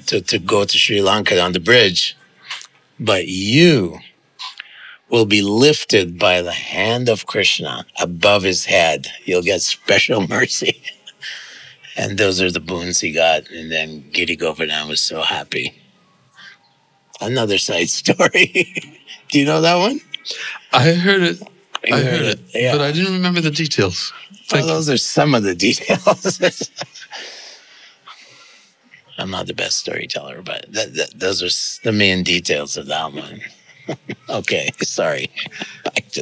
Speaker 1: to go to Sri Lanka on the bridge. But you will be lifted by the hand of Krishna above his head. You'll get special mercy. And those are the boons he got. And then Girigovardhan was so happy. Another side story. Do you know that one?
Speaker 3: I heard it. I heard it.
Speaker 1: Yeah.
Speaker 3: But I didn't remember the details.
Speaker 1: Those are some of the details. I'm not the best storyteller, but those are the main details of that one. Okay, sorry.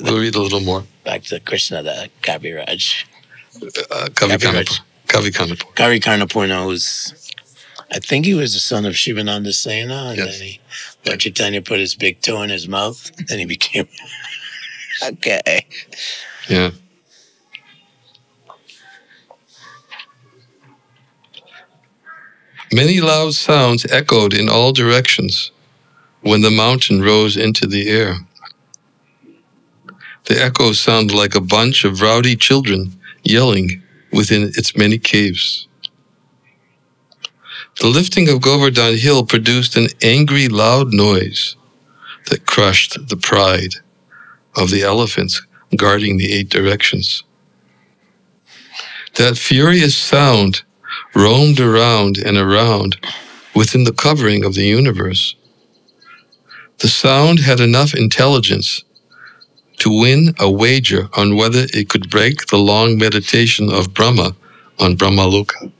Speaker 3: We'll read a little more.
Speaker 1: Back to Krishna, the Kaviraj.
Speaker 3: Kavikarnapur.
Speaker 1: Kavikarnapur was, I think he was the son of Shivananda Sena, and
Speaker 3: Yes.
Speaker 1: then Lord Chaitanya put his big toe in his mouth, and then he became, okay.
Speaker 3: Yeah. Many loud sounds echoed in all directions when the mountain rose into the air. The echoes sounded like a bunch of rowdy children yelling within its many caves. The lifting of Govardhan Hill produced an angry, loud noise that crushed the pride of the elephants guarding the 8 directions. That furious sound roamed around and around within the covering of the universe. The sound had enough intelligence to win a wager on whether it could break the long meditation of Brahma on Brahmaloka.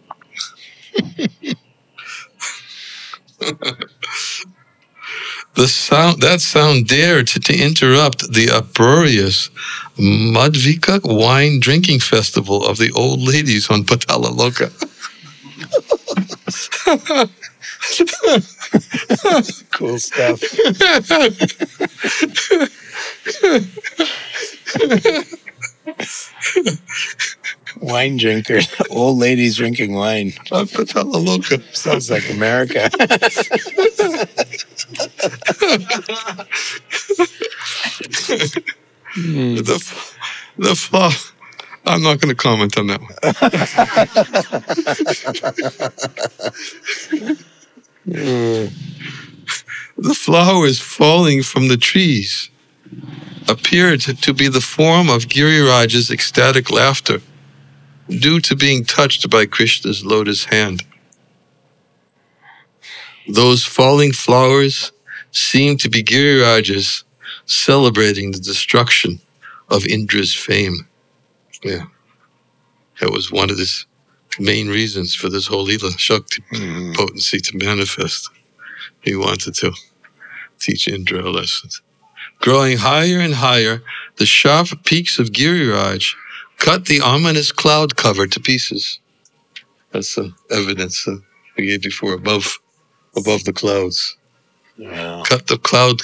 Speaker 3: That sound dared to interrupt the uproarious Madhvika wine drinking festival of the old ladies on Patalaloka.
Speaker 1: Cool stuff. Wine drinkers, old ladies drinking wine.
Speaker 3: On Patalaloka.
Speaker 1: Sounds like America.
Speaker 3: The flaw. I'm not going to comment on that one. The flowers falling from the trees appeared to be the form of Giriraj's ecstatic laughter due to being touched by Krishna's lotus hand. Those falling flowers seemed to be Giriraj's celebrating the destruction of Indra's fame. Yeah, that was one of his main reasons for this whole Lila Shakti potency to manifest. He wanted to teach Indra a lesson. Growing higher and higher, the sharp peaks of Giriraj cut the ominous cloud cover to pieces. That's the evidence that we gave before, above the clouds.
Speaker 1: Yeah.
Speaker 3: Cut the cloud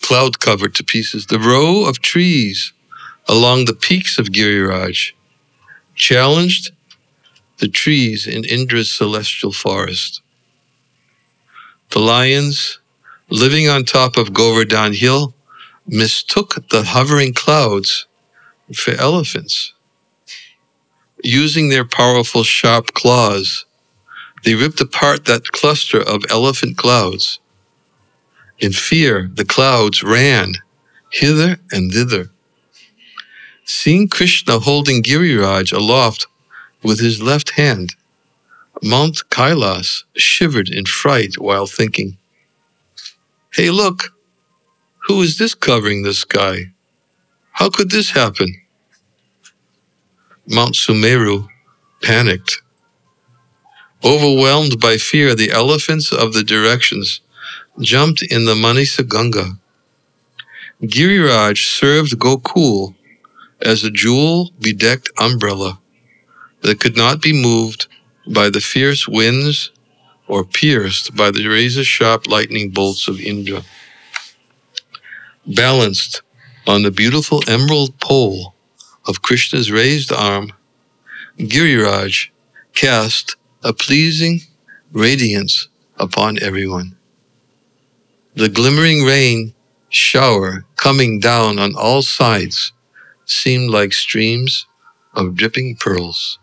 Speaker 3: cloud cover to pieces. The row of trees along the peaks of Giriraj challenged the trees in Indra's celestial forest. The lions living on top of Govardhan Hill mistook the hovering clouds for elephants. Using their powerful sharp claws, they ripped apart that cluster of elephant clouds. In fear, the clouds ran hither and thither. Seeing Krishna holding Giriraj aloft with his left hand, Mount Kailas shivered in fright while thinking, "Hey, look, who is this covering the sky? How could this happen?" Mount Sumeru panicked. Overwhelmed by fear, the elephants of the directions jumped in the Manisa Ganga. Giriraj served Gokul as a jewel-bedecked umbrella that could not be moved by the fierce winds or pierced by the razor-sharp lightning bolts of Indra. Balanced on the beautiful emerald pole of Krishna's raised arm, Giriraj cast a pleasing radiance upon everyone. The glimmering rain shower coming down on all sides seemed like streams of dripping pearls.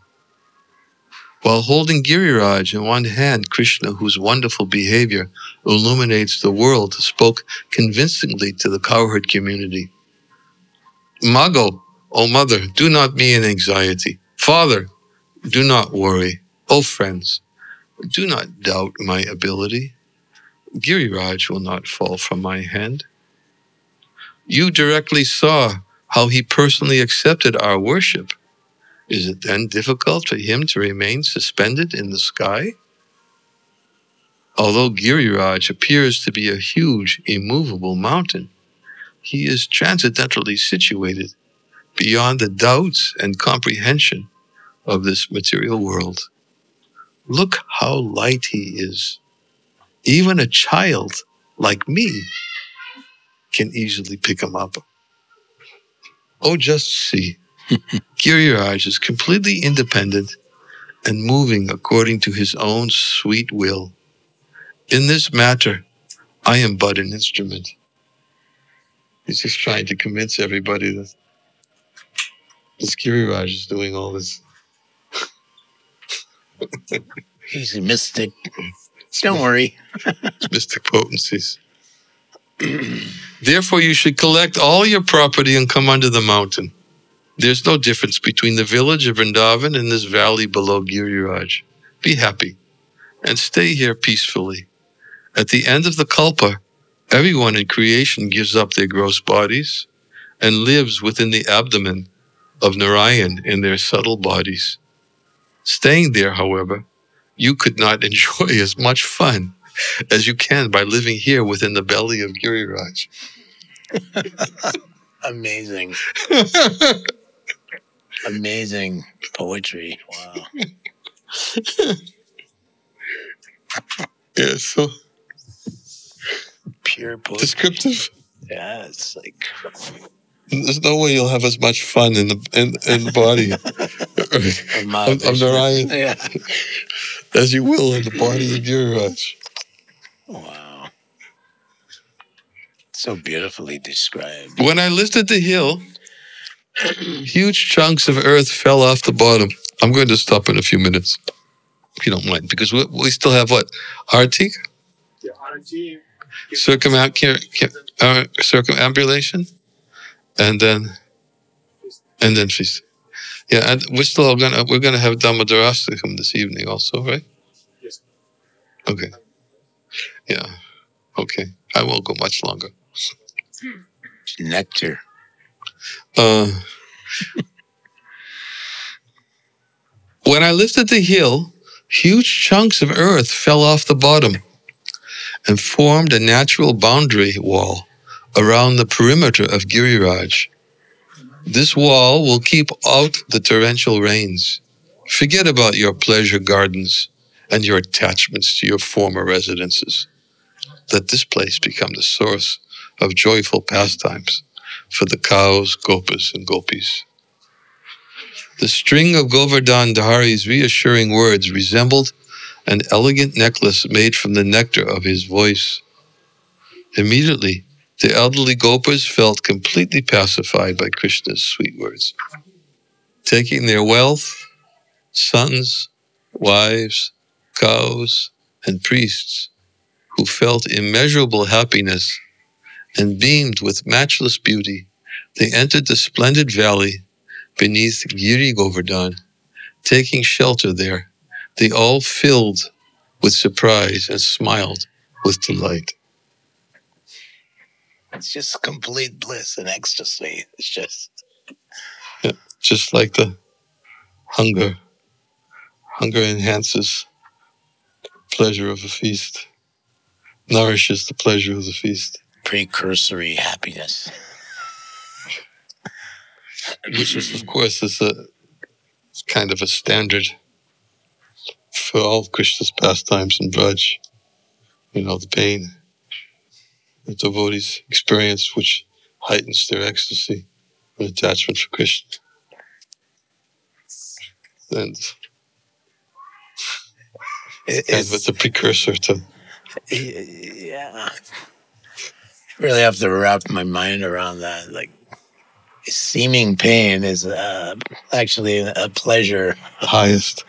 Speaker 3: While holding Giriraj in one hand, Krishna, whose wonderful behavior illuminates the world, spoke convincingly to the cowherd community. "Mago, O mother, do not be in anxiety. Father, do not worry. O friends, do not doubt my ability. Giriraj will not fall from my hand. You directly saw how he personally accepted our worship. Is it then difficult for him to remain suspended in the sky? Although Giriraj appears to be a huge, immovable mountain, he is transcendentally situated beyond the doubts and comprehension of this material world. Look how light he is. Even a child like me can easily pick him up. Oh, just see. Giriraj is completely independent and moving according to his own sweet will. In this matter, I am but an instrument." He's just trying to convince everybody that this Giriraj is doing all this.
Speaker 1: He's a mystic. Don't worry.
Speaker 3: It's mystic potencies. "Therefore, you should collect all your property and come under the mountain. There's no difference between the village of Vrindavan and this valley below Giriraj. Be happy and stay here peacefully. At the end of the kalpa, everyone in creation gives up their gross bodies and lives within the abdomen of Narayan in their subtle bodies. Staying there, however, you could not enjoy as much fun as you can by living here within the belly of Giriraj."
Speaker 1: Amazing. Amazing poetry. Wow.
Speaker 3: Yeah, so
Speaker 1: Pure poetry.
Speaker 3: descriptive.
Speaker 1: Yeah, it's like
Speaker 3: There's no way you'll have as much fun in the body of Narayan as you will in the body of Giriraj.
Speaker 1: Wow. So beautifully described.
Speaker 3: When I lifted the hill, huge chunks of earth fell off the bottom. I'm going to stop in a few minutes, if you don't mind, because we still have what? Arti?
Speaker 2: Yeah, Arti.
Speaker 3: Circumambulation? And then feast. Yeah, and we're gonna have Damodarastakam this evening also, right?
Speaker 2: Yes.
Speaker 3: Okay. Yeah. Okay. I won't go much longer.
Speaker 1: Nectar.
Speaker 3: When I lifted the hill, huge chunks of earth fell off the bottom and formed a natural boundary wall around the perimeter of Giriraj. This wall will keep out the torrential rains. Forget about your pleasure gardens and your attachments to your former residences. Let this place become the source of joyful pastimes for the cows, gopas, and gopis. The string of Govardhan Dhari's reassuring words resembled an elegant necklace made from the nectar of his voice. Immediately, the elderly gopas felt completely pacified by Krishna's sweet words. Taking their wealth, sons, wives, cows, and priests, who felt immeasurable happiness and beamed with matchless beauty, they entered the splendid valley beneath Girigovardhan. Taking shelter there, they all filled with surprise and smiled with delight.
Speaker 1: It's just complete bliss and ecstasy. It's
Speaker 3: just like the hunger. Hunger enhances pleasure of a feast, nourishes the pleasure of the feast.
Speaker 1: Precursory happiness.
Speaker 3: Which is, of course, is it's kind of a standard for all Krishna's pastimes in Braj. You know, the pain the devotees experience, which heightens their ecstasy and attachment for Krishna. And it's a precursor to...
Speaker 1: Yeah. I really have to wrap my mind around that. Like, seeming pain is actually a pleasure.
Speaker 3: Highest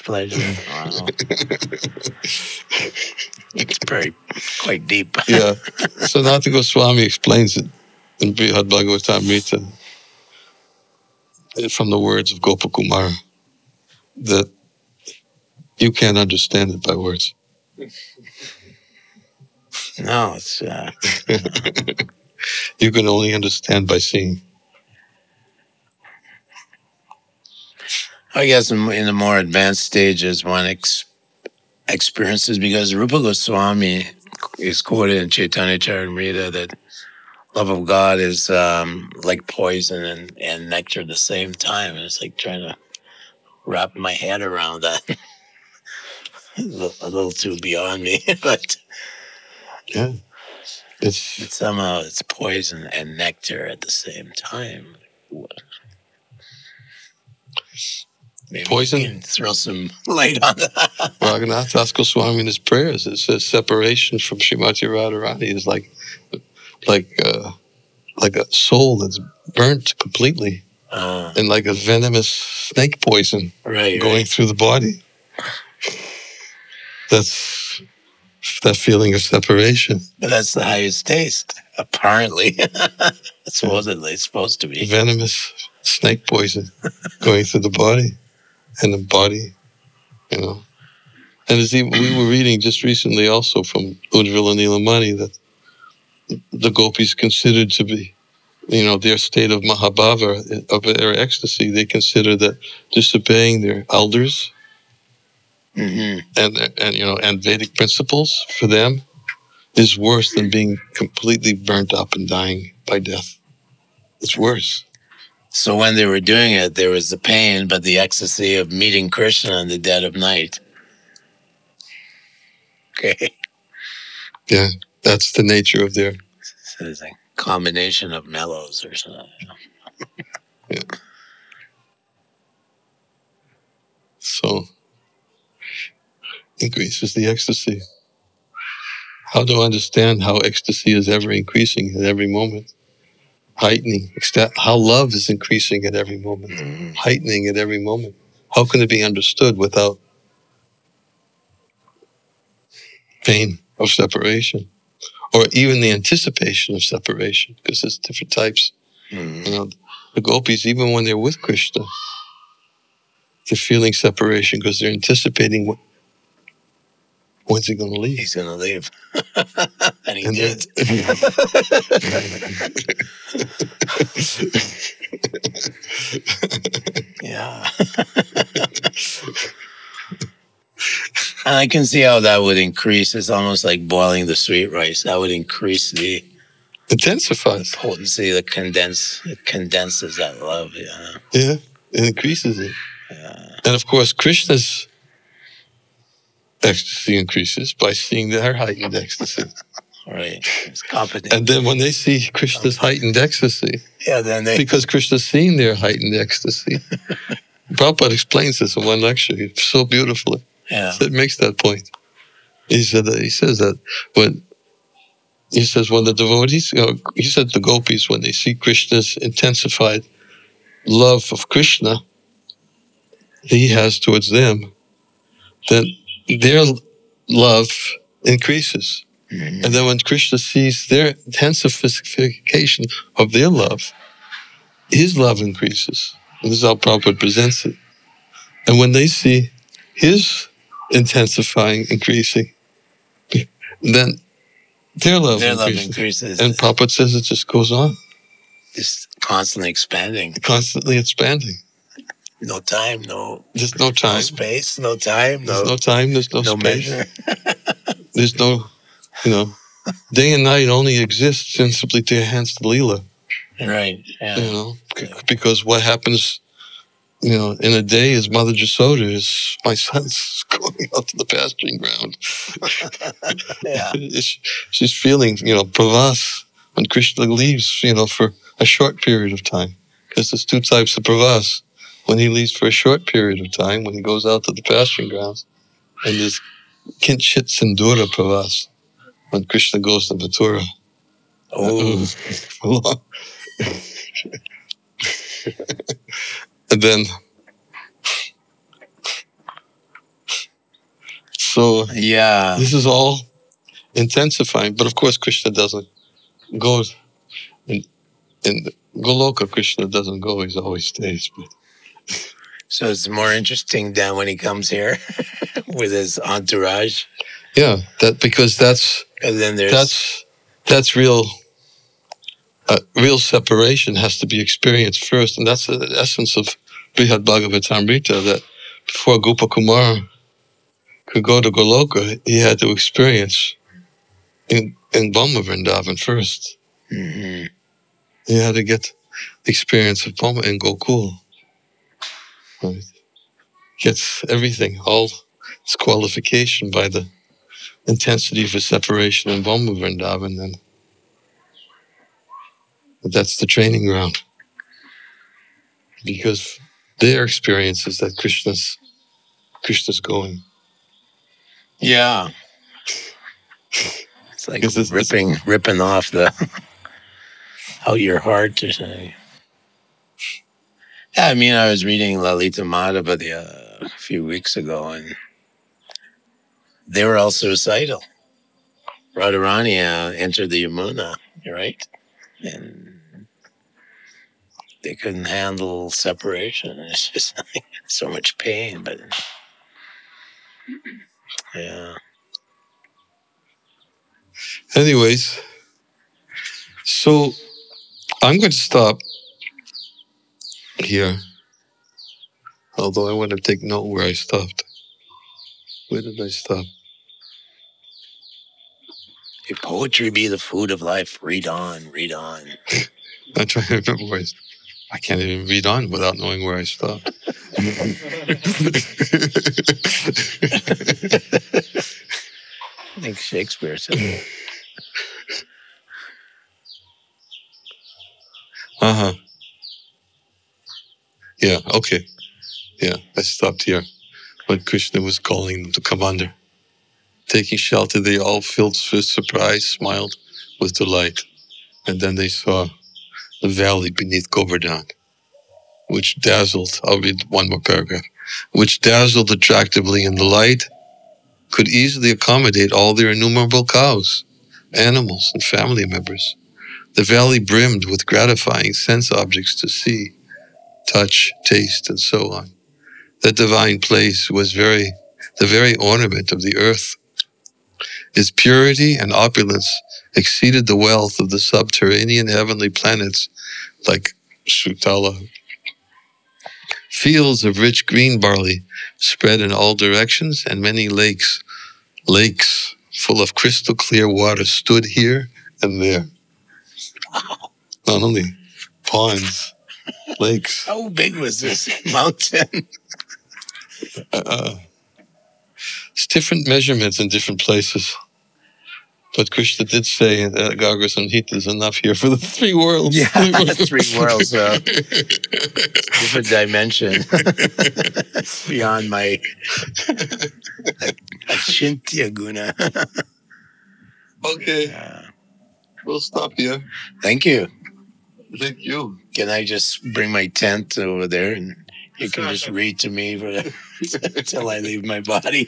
Speaker 1: pleasure. Wow. It's quite deep.
Speaker 3: Yeah. Sanatana Goswami explains it in Brihad Bhagavatamrita from the words of Gopakumara that you can't understand it by words.
Speaker 1: No, it's...
Speaker 3: You can only understand by seeing.
Speaker 1: I guess in the more advanced stages, one experiences, because Rupa Goswami is quoted in Chaitanya Charitamrita that love of God is like poison and nectar at the same time. And it's like trying to wrap my head around that. A little too beyond me, but
Speaker 3: yeah,
Speaker 1: but somehow it's poison and nectar at the same time. Maybe
Speaker 3: poison.
Speaker 1: You can throw some light on that.
Speaker 3: Raghunath Das Goswami in his prayers, it says separation from Srimati Radharani is like a soul that's burnt completely, and like a venomous snake poison going through the body. That's that feeling of separation.
Speaker 1: But that's the highest taste, apparently. Supposedly, it's supposed to be.
Speaker 3: Venomous snake poison going through the body. And the body, you know. And as we were reading just recently also from Ujjvala Nilamani that the gopis considered to be, you know, their state of Mahabhava, of their ecstasy, they consider that disobeying their elders and you know, and Vedic principles for them is worse than being completely burnt up and dying by death. It's worse.
Speaker 1: So when they were doing it, there was the pain, but the ecstasy of meeting Krishna in the dead of night. Okay.
Speaker 3: Yeah, that's the nature of their...
Speaker 1: So it's a combination of mellows or something.
Speaker 3: Yeah. So, increases the ecstasy. How to understand how ecstasy is ever increasing at every moment? Heightening, how love is increasing at every moment, heightening at every moment. How can it be understood without pain of separation, or even the anticipation of separation? Because there's different types. You know, the gopis, even when they're with Krishna, they're feeling separation because they're anticipating When's he going to leave?
Speaker 1: He's going to leave. And he did. Yeah. And I can see how that would increase. It's almost like boiling the sweet rice. That would increase the
Speaker 3: Intensifies.
Speaker 1: potency. It condenses that love. Yeah.
Speaker 3: Yeah, it increases it.
Speaker 1: Yeah.
Speaker 3: And of course, Krishna's ecstasy increases by seeing their heightened ecstasy.
Speaker 1: Right. It's competent.
Speaker 3: And then when they see Krishna's heightened ecstasy,
Speaker 1: then
Speaker 3: because Krishna's seeing their heightened ecstasy, Prabhupada explains this in one lecture so beautifully.
Speaker 1: Yeah.
Speaker 3: It makes that point. He says that when the devotees, he said the gopis, when they see Krishna's intensified love of Krishna he has towards them, then their love increases. Mm-hmm. And then when Krishna sees their intensification of their love, his love increases. And this is how Prabhupada presents it. And when they see his intensifying, increasing, then their love increases. And Prabhupada says it just goes on.
Speaker 1: Just constantly expanding.
Speaker 3: Constantly expanding.
Speaker 1: No time,
Speaker 3: There's no time.
Speaker 1: No space, no time.
Speaker 3: There's no time, there's no space.
Speaker 1: Measure.
Speaker 3: There's no, day and night only exists in simply to enhance the Leela.
Speaker 1: Right, yeah.
Speaker 3: Because what happens, in a day is Mother Jasoda is my son's going out to the pasturing ground.
Speaker 1: Yeah.
Speaker 3: She's feeling, pravas when Krishna leaves, for a short period of time. Because there's two types of pravas. When he leaves for a short period of time, when he goes out to the pasturing grounds, and there's Kinchit Sindura pravas, when Krishna goes to Mathura.
Speaker 1: Oh.
Speaker 3: And then, so
Speaker 1: yeah,
Speaker 3: this is all intensifying. But of course, Krishna doesn't go in Goloka. Krishna doesn't go; he always stays. But
Speaker 1: so it's more interesting than when he comes here with his entourage.
Speaker 3: Yeah, because that's real. Real separation has to be experienced first, and that's the essence of Brihad Bhagavatamrita, that before Gopakumar could go to Goloka, he had to experience in Bhoma Vrindavan first.
Speaker 1: Mm-hmm.
Speaker 3: He had to get the experience of Bhoma in Gokul. Right? Gets everything, all its qualification by the intensity of his separation in Bhoma Vrindavan, and that's the training ground. Because their experience is that Krishna's going.
Speaker 1: Yeah. It's like ripping off out your heart or something. Yeah, I was reading Lalita Madhava a few weeks ago, and they were all suicidal. Radharani entered the Yamuna, right? And they couldn't handle separation. It's just like so much pain, but yeah.
Speaker 3: Anyways, so I'm going to stop here. Although I want to take note where I stopped. Where did I stop?
Speaker 1: If poetry be the food of life, read on, read on.
Speaker 3: I'm trying to remember where I can't even read on without knowing where I stopped.
Speaker 1: I think Shakespeare said that.
Speaker 3: Uh-huh. Yeah, okay. Yeah, I stopped here when Krishna was calling them to come under. Taking shelter, they all filled with surprise, smiled with delight. And then they saw the valley beneath Govardhan, which dazzled, I'll read one more paragraph, which dazzled attractively in the light, could easily accommodate all their innumerable cows, animals, and family members. The valley brimmed with gratifying sense objects to see, touch, taste, and so on. That divine place was the very ornament of the earth, His purity and opulence exceeded the wealth of the subterranean heavenly planets like Sutala. Fields of rich green barley spread in all directions, and many lakes full of crystal clear water stood here and there. Not only ponds, lakes.
Speaker 1: How big was this mountain?
Speaker 3: It's different measurements in different places. But Krishna did say that Gagras and Hita is enough here for the 3 worlds.
Speaker 1: Yeah, 3 worlds. Different dimension. Beyond my Achintya Guna.
Speaker 3: Okay. We'll stop here.
Speaker 1: Thank you.
Speaker 3: Thank you.
Speaker 1: Can I just bring my tent over there and you can just read to me until I leave my body?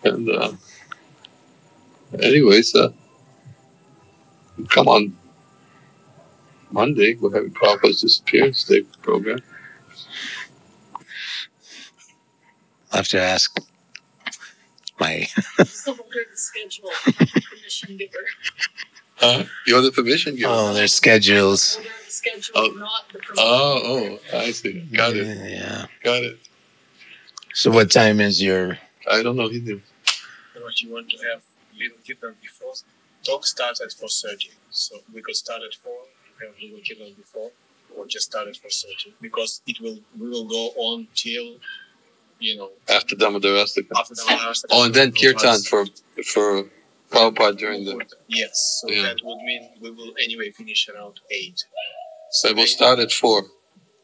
Speaker 3: And anyways, come on Monday. We'll have Prabhupada's Disappearance Day program.
Speaker 1: I'll have to ask my...
Speaker 4: So we'll do the schedule permission giver.
Speaker 3: You're the permission giver.
Speaker 1: Oh, their schedules.
Speaker 4: We'll do the schedule, not the permission.
Speaker 3: Oh, I see. Got it.
Speaker 1: Yeah.
Speaker 3: Got it.
Speaker 1: So what time is your...
Speaker 3: I don't know either.
Speaker 5: What you want to have little kirtan before. Talk starts at 4:30. So we could start at 4, have little kirtan before, or just start at 4:30. Because we will go on till,
Speaker 3: After Damodarastika.
Speaker 5: after the last.
Speaker 3: Oh, and then kirtan for Prabhupada during the...
Speaker 5: Yes, so
Speaker 3: Yeah.
Speaker 5: that would mean we will anyway finish around 8.
Speaker 3: So we'll start at 4.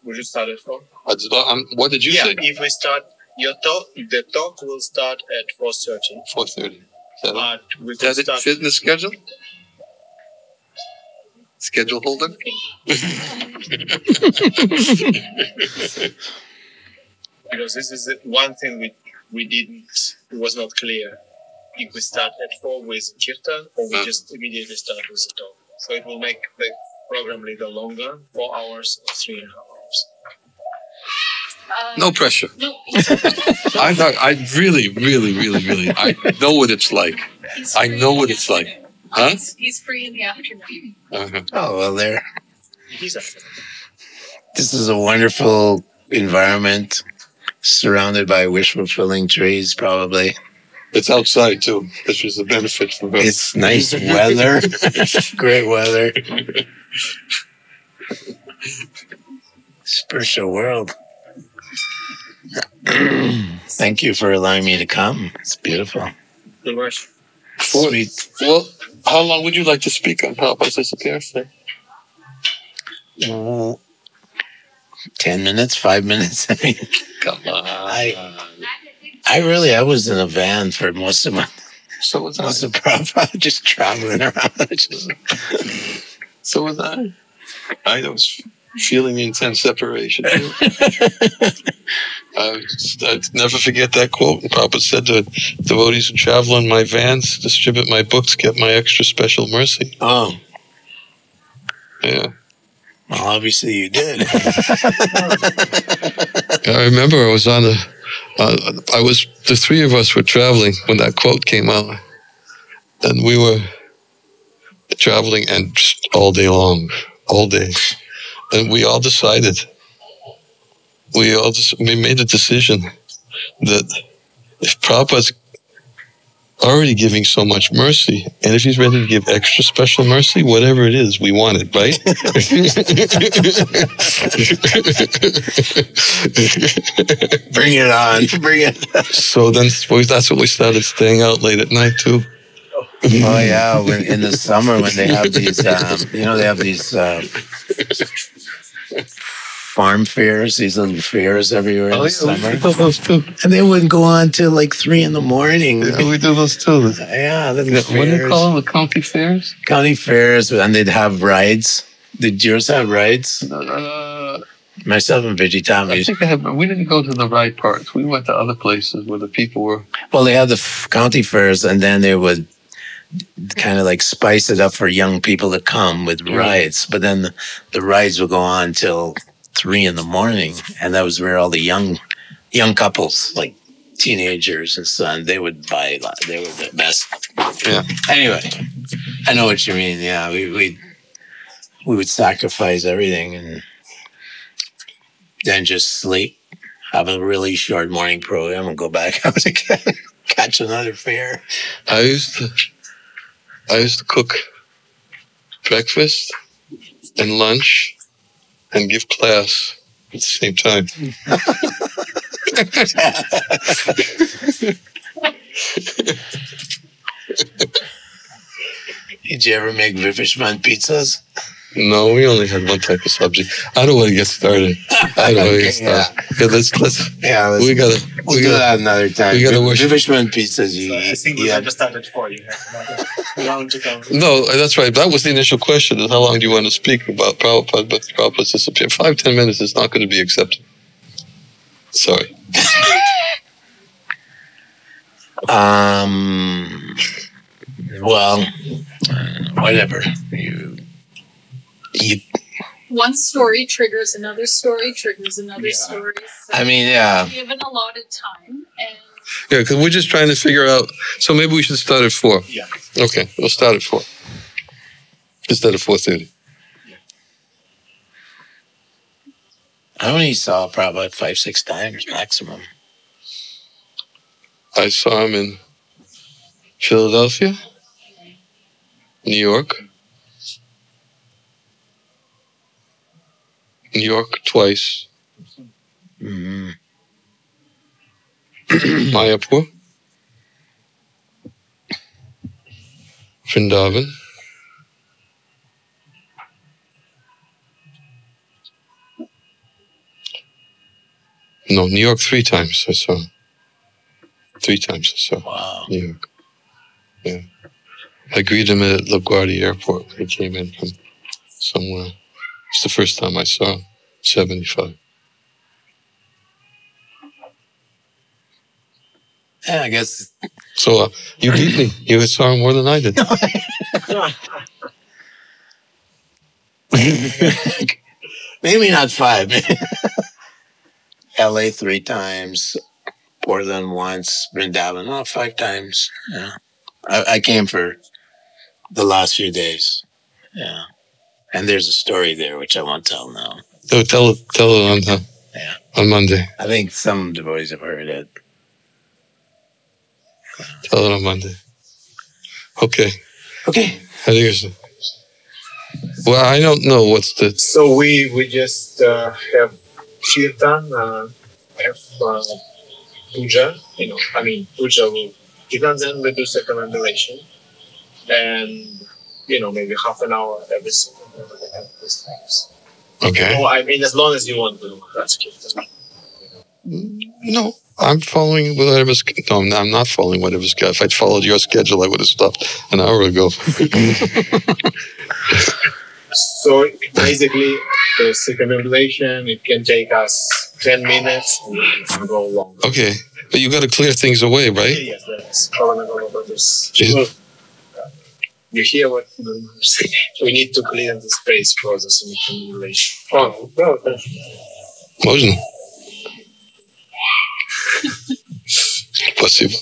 Speaker 5: We should start at 4.
Speaker 3: What did you say?
Speaker 5: If we start, the talk will start at 4:30.
Speaker 3: 4:30.
Speaker 5: But we could
Speaker 3: Does it
Speaker 5: start.
Speaker 3: fit in the schedule? Schedule holder?
Speaker 5: Because this is one thing it was not clear. If we start at 4 with kirtan, or we just immediately start with the talk. So it will make the program a little longer, 4 hours or 3.5 hours.
Speaker 3: No pressure.
Speaker 4: No,
Speaker 3: I really, I know what it's like. I know what it's like. Huh?
Speaker 4: He's free in the afternoon.
Speaker 3: Uh-huh.
Speaker 1: Oh, well, there.
Speaker 5: He's after.
Speaker 1: This is a wonderful environment surrounded by wish-fulfilling trees, probably.
Speaker 3: It's outside too, which is a benefit for us.
Speaker 1: It's nice weather. Great weather. Spiritual world. Thank you for allowing me to come. It's beautiful.
Speaker 5: The verse.
Speaker 1: Sweet.
Speaker 3: Well, how long would you like to speak on Prabhupada's Disappearance Day?
Speaker 1: 10 minutes, 5 minutes. I mean,
Speaker 3: Come on.
Speaker 1: I was in a van for most of
Speaker 3: So was
Speaker 1: most
Speaker 3: I.
Speaker 1: of Prabhupada, just traveling around.
Speaker 3: So was I. I was feeling intense separation. I'd never forget that quote. Prabhupada said to devotees who travel in my vans, distribute my books, get my extra special mercy.
Speaker 1: Oh,
Speaker 3: Yeah.
Speaker 1: well, obviously you did.
Speaker 3: I remember I was on the 3 of us were traveling when that quote came out. And we were traveling and just all day long, all day. And we all decided, we made a decision that if Prabhupada's already giving so much mercy, and if he's ready to give extra special mercy, whatever it is, we want it, right?
Speaker 1: Bring it on. Bring it.
Speaker 3: So then that's when we started staying out late at night too.
Speaker 1: Oh yeah, in the summer when they have these, they have these farm fairs, these little fairs everywhere in the summer,
Speaker 3: we do those too.
Speaker 1: and they wouldn't go on till like 3 in the morning.
Speaker 3: Yeah, we do those too.
Speaker 1: Yeah, little
Speaker 3: What do you
Speaker 1: fairs.
Speaker 3: call them? The county fairs?
Speaker 1: County fairs, and they'd have rides. Did yours have rides? Myself and Vijay
Speaker 3: I
Speaker 1: Tommy.
Speaker 3: think they have. We didn't go to the ride parks. We went to other places where the people were.
Speaker 1: Well, they had the county fairs, and then they would kind of like spice it up for young people to come with rides. But then the rides would go on till 3 in the morning, and that was where all the young couples, like teenagers and son, they would buy. They were the best.
Speaker 3: Yeah.
Speaker 1: Anyway, I know what you mean. Yeah, we would sacrifice everything and then just sleep, have a really short morning program, and go back out again, catch another fare.
Speaker 3: I used to cook breakfast and lunch and give class at the same time.
Speaker 1: Did you ever make Vivishman pizzas?
Speaker 3: No, we only had one type of subject. I don't want to get started. I don't want to get started. Yeah, let's. We gotta.
Speaker 1: We'll do that another time.
Speaker 3: We gotta worship.
Speaker 1: Vivishman pizzas.
Speaker 5: I think we have started for you. Long to come.
Speaker 3: No, that's right. That was the initial question: is how long do you want to speak about Prabhupada? But Prabhupada's disappeared. 5-10 minutes is not going to be accepted. Sorry.
Speaker 1: Well, whatever.
Speaker 4: One story triggers another story, triggers another story. So
Speaker 1: I mean, yeah.
Speaker 4: given allotted time, and
Speaker 3: Yeah, because we're just trying to figure out. So maybe we should start at 4.
Speaker 5: Yeah.
Speaker 3: Okay, we'll start at 4 instead of 4:30.
Speaker 1: I only saw probably 5-6 times maximum.
Speaker 3: I saw him in Philadelphia, New York twice,
Speaker 1: Mm-hmm.
Speaker 3: Mayapur, Vrindavan, no, New York 3 times I saw. 3 times I saw
Speaker 1: Wow.
Speaker 3: New York. Yeah. I greeted him at LaGuardia Airport when he came in from somewhere. It's the first time I saw him, 75.
Speaker 1: Yeah, I guess.
Speaker 3: So you beat me. You saw him more than I did.
Speaker 1: Maybe not 5. LA 3 times, Portland once, Vrindavan 5 times. Yeah, I came for the last few days. Yeah, and there's a story there which I won't tell now.
Speaker 3: So tell it on Monday.
Speaker 1: I think some devotees have heard it.
Speaker 3: Tell it on Monday. Okay.
Speaker 1: Okay.
Speaker 3: I think it's. Well, I don't know what's the.
Speaker 5: So we just have kirtan, have puja. Puja will kirtan, then we do circumambulation, and maybe half an hour every single day we have these things.
Speaker 3: Okay.
Speaker 5: Well, as long as you want to, that's kirtan.
Speaker 3: No, I'm following whatever's. No, I'm not following whatever's schedule. If I'd followed your schedule, I would have stopped an hour ago.
Speaker 5: So basically, the circumambulation, it can take us 10 minutes and it can go longer.
Speaker 3: Okay, but you got to clear things away, right?
Speaker 5: Yes, that's probably
Speaker 3: Yes.
Speaker 5: You hear what we need to clear the space for the circumambulation. Oh, no.
Speaker 3: Можно? Спасибо.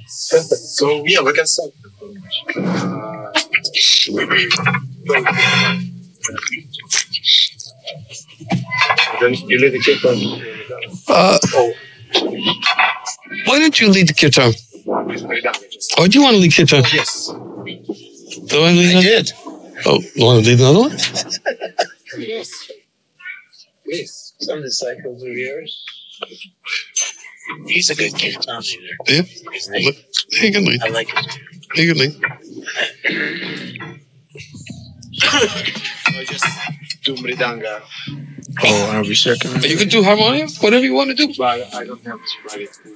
Speaker 5: So yeah, we can start. Then you lead the kirtan.
Speaker 3: Why don't you lead the kirtan? Oh, do you want to lead kirtan?
Speaker 5: Yes.
Speaker 3: Do I lead
Speaker 1: I
Speaker 3: another?
Speaker 1: did.
Speaker 3: Oh, you want to lead another one?
Speaker 1: Yes. Please. Some disciples of yours. He's a good kirtan leader.
Speaker 3: Yeah.
Speaker 1: Isn't he?
Speaker 3: He can lead.
Speaker 1: I like him too.
Speaker 3: He can lead.
Speaker 5: I just do mridanga.
Speaker 1: Oh, are we circling?
Speaker 3: You can do harmonium, whatever you want to do.
Speaker 5: But I don't have somebody to do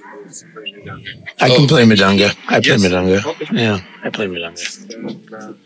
Speaker 5: mridanga.
Speaker 1: I can play Madanga. I play
Speaker 5: Yes.
Speaker 1: Madanga.
Speaker 5: Okay.
Speaker 1: Yeah, I play Madanga.